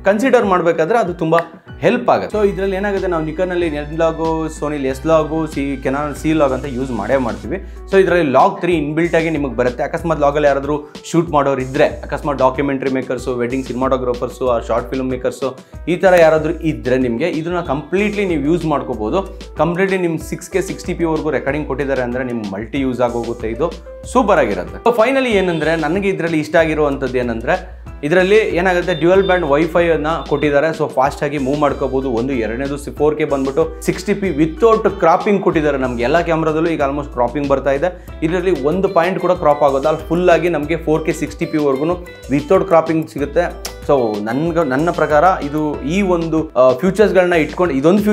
ಕನ್ಸಿಡರ್ ಮಾಡಬೇಕಾದ್ರೆ ಅದು ತುಂಬ ಹೆಲ್ಪ್ ಆಗುತ್ತೆ. ಸೊ ಇದರಲ್ಲಿ ಏನಾಗುತ್ತೆ, ನಾವು ನಿಕಾನಲ್ಲಿ ಎನ್ಲಾಗು, ಸೋನಿಲಿ ಎಸ್ಲಾಗು, ಕೆನಾನ್ ಲಾಗ್ ಅಂತ ಯೂಸ್ ಮಾಡ್ತೀವಿ. ಸೊ ಇದರಲ್ಲಿ ಲಾಗ್ 3 ಇನ್ಬಿಲ್ಟಾಗಿ ನಿಮಗೆ ಬರುತ್ತೆ. ಅಕಸ್ಮಾತ್ ಲಾಗಲ್ಲಿ ಯಾರಾದರೂ ಶೂಟ್ ಮಾಡೋರು ಇದ್ದರೆ, ಅಕಸ್ಮಾತ್ documentary makers, wedding cinematographers, short film makers ಈ ಥರ ಯಾರಾದರೂ ಇದ್ದರೆ ನಿಮಗೆ ಇದನ್ನು ಕಂಪ್ಲೀಟ್ಲಿ ನೀವು ಯೂಸ್ ಮಾಡ್ಕೋಬೋದು. ಕಂಪ್ಲೀಟ್ಲಿ ನಿಮ್ಮ 6K 60p ರೆಕಾರ್ಡಿಂಗ್ ಕೊಟ್ಟಿದ್ದಾರೆ ಅಂದರೆ ನಿಮ್ಗೆ ಮಲ್ಟಿ ಯೂಸ್ ಆಗೋಗುತ್ತೆ. ಇದು ಸೂಪರ್ ಆಗಿರುತ್ತೆ. ಸೊ ಫೈನಲಿ ಏನಂದರೆ ನನಗೆ ಇದರಲ್ಲಿ ಇಷ್ಟ ಆಗಿರುವಂಥದ್ದು ಏನಂದರೆ ಇದರಲ್ಲಿ ಏನಾಗುತ್ತೆ, ಡ್ಯುಯಲ್ ಬ್ಯಾಂಡ್ ವೈಫೈಯನ್ನು ಕೊಟ್ಟಿದ್ದಾರೆ. ಸೊ ಫಾಸ್ಟಾಗಿ ಮೂವ್ ಮಾಡ್ಕೋಬೋದು. ಎರಡನೇದು 4K ಬಂದ್ಬಿಟ್ಟು 60p ವಿತೌಟ್ ಕ್ರಾಪಿಂಗ್ ಕೊಟ್ಟಿದ್ದಾರೆ. ನಮಗೆ ಎಲ್ಲ ಕ್ಯಾಮ್ರಾದಲ್ಲೂ ಈಗ ಆಲ್ಮೋಸ್ಟ್ ಕ್ರಾಪಿಂಗ್ ಬರ್ತಾ ಇದೆ. ಇದರಲ್ಲಿ ಒಂದು ಪಾಯಿಂಟ್ ಕೂಡ ಕ್ರಾಪ್ ಆಗೋದು. ಅಲ್ಲಿ ಫುಲ್ಲಾಗಿ ನಮಗೆ 4K 60p ವಿತೌಟ್ ಕ್ರಾಪಿಂಗ್ ಸಿಗುತ್ತೆ. ಸೊ ನನ್ನ ಪ್ರಕಾರ ಇದು ಈ ಒಂದು ಫ್ಯೂಚರ್ಸ್ಗಳನ್ನ ಇಟ್ಕೊಂಡು, ಇದೊಂದು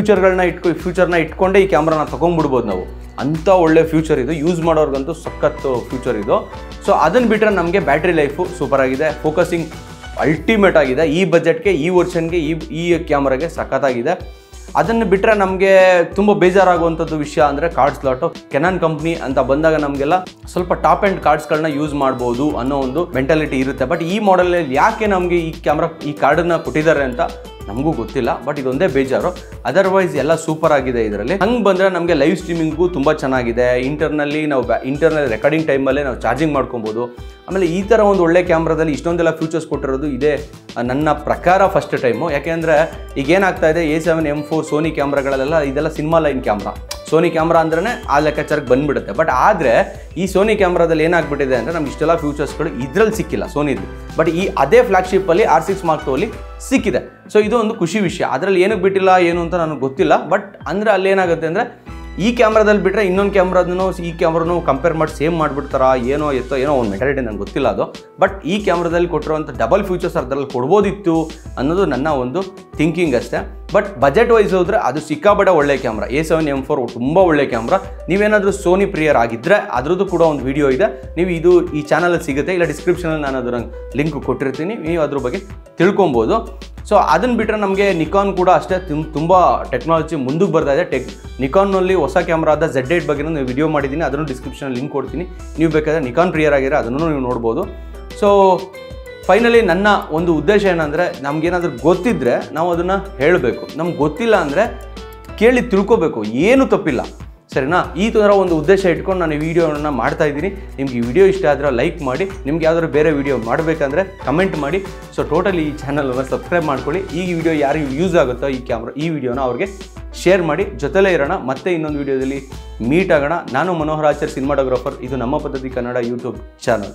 ಫ್ಯೂಚರ್ನ ಇಟ್ಕೊಂಡೇ ಈ ಕ್ಯಾಮ್ರಾನ ತೊಗೊಂಡ್ಬಿಡ್ಬೋದು ನಾವು. ಅಂಥ ಒಳ್ಳೆ ಫ್ಯೂಚರ್ ಇದು, ಯೂಸ್ ಮಾಡೋರ್ಗಂತೂ ಸಖತ್ತು ಫ್ಯೂಚರ್ ಇದು. ಸೊ ಅದನ್ನು ಬಿಟ್ಟರೆ ನಮಗೆ ಬ್ಯಾಟ್ರಿ ಲೈಫು ಸೂಪರ್ ಆಗಿದೆ, ಫೋಕಸಿಂಗ್ ಅಲ್ಟಿಮೇಟ್ ಆಗಿದೆ. ಈ ಬಜೆಟ್ಗೆ, ಈ ವರ್ಷನ್ಗೆ, ಈ ಕ್ಯಾಮ್ರಾಗೆ ಸಖತ್ತಾಗಿದೆ. ಅದನ್ನು ಬಿಟ್ಟರೆ ನಮಗೆ ತುಂಬ ಬೇಜಾರಾಗುವಂಥದ್ದು ವಿಷಯ ಅಂದರೆ ಕಾರ್ಡ್ ಸ್ಲಾಟು. ಕೆನಾನ್ ಕಂಪ್ನಿ ಅಂತ ಬಂದಾಗ ನಮಗೆಲ್ಲ ಸ್ವಲ್ಪ ಟಾಪ್ ಆ್ಯಂಡ್ ಕಾರ್ಡ್ಸ್ಗಳನ್ನ ಯೂಸ್ ಮಾಡ್ಬೋದು ಅನ್ನೋ ಒಂದು ಮೆಂಟಾಲಿಟಿ ಇರುತ್ತೆ. ಬಟ್ ಈ ಮಾಡೆಲಲ್ಲಿ ಯಾಕೆ ನಮಗೆ ಈ ಕಾರ್ಡನ್ನು ಕೊಟ್ಟಿದ್ದಾರೆ ಅಂತ ನಮಗೂ ಗೊತ್ತಿಲ್ಲ. ಬಟ್ ಇದೊಂದೇ ಬೇಜಾರು, ಅದರ್ವೈಸ್ ಎಲ್ಲ ಸೂಪರ್ ಆಗಿದೆ ಇದರಲ್ಲಿ. ಹಂಗೆ ಬಂದರೆ ನಮಗೆ ಲೈವ್ ಸ್ಟ್ರೀಮಿಂಗು ತುಂಬ ಚೆನ್ನಾಗಿದೆ. ಇಂಟರ್ನಲ್ ರೆಕಾರ್ಡಿಂಗ್ ಟೈಮಲ್ಲೇ ನಾವು ಚಾರ್ಜಿಂಗ್ ಮಾಡ್ಕೊಬೋದು. ಆಮೇಲೆ ಈ ಥರ ಒಂದು ಒಳ್ಳೆ ಕ್ಯಾಮ್ರಾದಲ್ಲಿ ಇಷ್ಟೊಂದೆಲ್ಲ ಫ್ಯೂಚರ್ಸ್ ಕೊಟ್ಟಿರೋದು ಇದೇ ನನ್ನ ಪ್ರಕಾರ ಫಸ್ಟ್ ಟೈಮು. ಯಾಕೆಂದರೆ ಈಗ ಏನಾಗ್ತಾ ಇದೆ, A7 M4 ಸೋನಿ ಕ್ಯಾಮ್ರಾಗಳಲ್ಲೆಲ್ಲ ಇದೆಲ್ಲ cinema line camera. Sony camera ಅಂದ್ರೆ ಆ ಲೆಕ್ಕಾಚಾರಕ್ಕೆ ಬಂದುಬಿಡುತ್ತೆ. ಬಟ್ ಆದರೆ ಈ ಸೋನಿ ಕ್ಯಾಮ್ರಾದಲ್ಲಿ ಏನಾಗ್ಬಿಟ್ಟಿದೆ ಅಂದರೆ ನಮ್ಗೆ ಇಷ್ಟೆಲ್ಲ ಫ್ಯೂಚರ್ಸ್ಗಳು ಇದರಲ್ಲಿ ಸಿಕ್ಕಿಲ್ಲ ಸೋನಿದು. ಬಟ್ ಅದೇ ಫ್ಲಾಗ್ಶಿಪ್ಪಲ್ಲಿ R6 Mark II ಅಲ್ಲಿ ಸಿಕ್ಕಿದೆ. ಸೊ ಇದು ಒಂದು ಖುಷಿ ವಿಷಯ. ಅದರಲ್ಲಿ ಏನಕ್ಕೆ ಬಿಟ್ಟಿಲ್ಲ ಏನು ಅಂತ ನನಗೆ ಗೊತ್ತಿಲ್ಲ. ಬಟ್ ಅಂದರೆ ಅಲ್ಲಿ ಏನಾಗುತ್ತೆ ಅಂದರೆ ಈ ಕ್ಯಾಮ್ರಾದಲ್ಲಿ ಬಿಟ್ಟರೆ ಇನ್ನೊಂದು ಕ್ಯಾಮ್ರಾದೂ ಈ ಕ್ಯಾಮ್ರಾನು ಕಂಪೇರ್ ಮಾಡಿ ಸೇಮ್ ಮಾಡಿಬಿಡ್ತಾರ ಏನೋ ಒಂದು ಮೆಟಾಲಿಟಿ ನನಗೆ ಗೊತ್ತಿಲ್ಲ ಅದು. ಬಟ್ ಈ ಕ್ಯಾಮ್ರಾದಲ್ಲಿ ಕೊಟ್ಟಿರುವಂಥ ಡಬಲ್ ಫ್ಯೂಚರ್ಸ್ ಅದರಲ್ಲಿ ಕೊಡ್ಬೋದಿತ್ತು ಅನ್ನೋದು ನನ್ನ ಒಂದು ಥಿಂಕಿಂಗ್ ಅಷ್ಟೇ. ಬಟ್ ಬಜೆಟ್ ವೈಸ್ ಹೋದರೆ ಅದು ಸಿಕ್ಕಾಪಟ್ಟೆ ಒಳ್ಳೆ ಕ್ಯಾಮ್ರಾ. A7 M4 ತುಂಬ ಒಳ್ಳೆ ಕ್ಯಾಮ್ರಾ. ನೀವೇನಾದರೂ ಸೋನಿ ಪ್ರಿಯರ್ ಆಗಿದ್ದರೆ ಅದರದ್ದು ಕೂಡ ಒಂದು ವಿಡಿಯೋ ಇದೆ, ನೀವು ಈ ಚಾನಲಲ್ಲಿ ಸಿಗುತ್ತೆ, ಇಲ್ಲ ಡಿಸ್ಕ್ರಿಪ್ಷನಲ್ಲಿ ನಾನು ಅದರ ಲಿಂಕ್ ಕೊಟ್ಟಿರ್ತೀನಿ, ನೀವು ಅದ್ರ ಬಗ್ಗೆ ತಿಳ್ಕೊಬೋದು. ಸೊ ಅದನ್ನು ಬಿಟ್ಟರೆ ನಮಗೆ ನಿಕಾನ್ ಕೂಡ ಅಷ್ಟೇ ತುಂಬ ಟೆಕ್ನಾಲಜಿ ಮುಂದಕ್ಕೆ ಬರ್ತಾ ಇದೆ. ನಿಕಾನ್ನಲ್ಲಿ ಹೊಸ ಕ್ಯಾಮ್ರಾ ಆದ Z8 ಬಗ್ಗೆ ನಾನು ವಿಡಿಯೋ ಮಾಡಿದ್ದೀನಿ, ಅದನ್ನು ಡಿಸ್ಕ್ರಿಪ್ಷನಲ್ಲಿ ಲಿಂಕ್ ಕೊಡ್ತೀನಿ. ನೀವು ಬೇಕಾದರೆ ನಿಕಾನ್ ಪ್ರಿಯರ್ ಆಗಿರೋ ಅದನ್ನು ನೀವು ನೋಡ್ಬೋದು. ಸೊ ಫೈನಲಿ ನನ್ನ ಒಂದು ಉದ್ದೇಶ ಏನಂದರೆ, ನಮಗೇನಾದರೂ ಗೊತ್ತಿದ್ದರೆ ನಾವು ಅದನ್ನು ಹೇಳಬೇಕು. ನಮ್ಗೆ ಗೊತ್ತಿಲ್ಲ ಅಂದರೆ ಕೇಳಿ ತಿಳ್ಕೊಬೇಕು, ಏನೂ ತಪ್ಪಿಲ್ಲ, ಸರಿನಾ? ಈ ಥರ ಒಂದು ಉದ್ದೇಶ ಇಟ್ಕೊಂಡು ನಾನು ಈ ವಿಡಿಯೋನ ಮಾಡ್ತಾ ಇದ್ದೀನಿ. ನಿಮ್ಗೆ ಈ ವಿಡಿಯೋ ಇಷ್ಟ ಆದರೆ ಲೈಕ್ ಮಾಡಿ, ನಿಮ್ಗೆ ಯಾವ್ದಾದ್ರು ಬೇರೆ ವಿಡಿಯೋ ಮಾಡಬೇಕಂದ್ರೆ ಕಮೆಂಟ್ ಮಾಡಿ. ಸೊ ಟೋಟಲಿ ಈ ಚಾನಲನ್ನು ಸಬ್ಸ್ಕ್ರೈಬ್ ಮಾಡ್ಕೊಳ್ಳಿ. ಈ ವಿಡಿಯೋ ಯಾರಿಗೆ ಯೂಸ್ ಆಗುತ್ತೋ ಈ ವಿಡಿಯೋನ ಅವ್ರಿಗೆ ಶೇರ್ ಮಾಡಿ. ಜೊತೆಲೇ ಇರೋಣ, ಮತ್ತೆ ಇನ್ನೊಂದು ವಿಡಿಯೋದಲ್ಲಿ ಮೀಟ್ ಆಗೋಣ. ನಾನು ಮನೋಹರ್ ಆಚಾರ್ ಸಿನಿಮಾಟೋಗ್ರಾಫರ್. ಇದು ನಮ್ಮ ಪದ್ಧತಿ ಕನ್ನಡ ಯೂಟ್ಯೂಬ್ ಚಾನಲ್.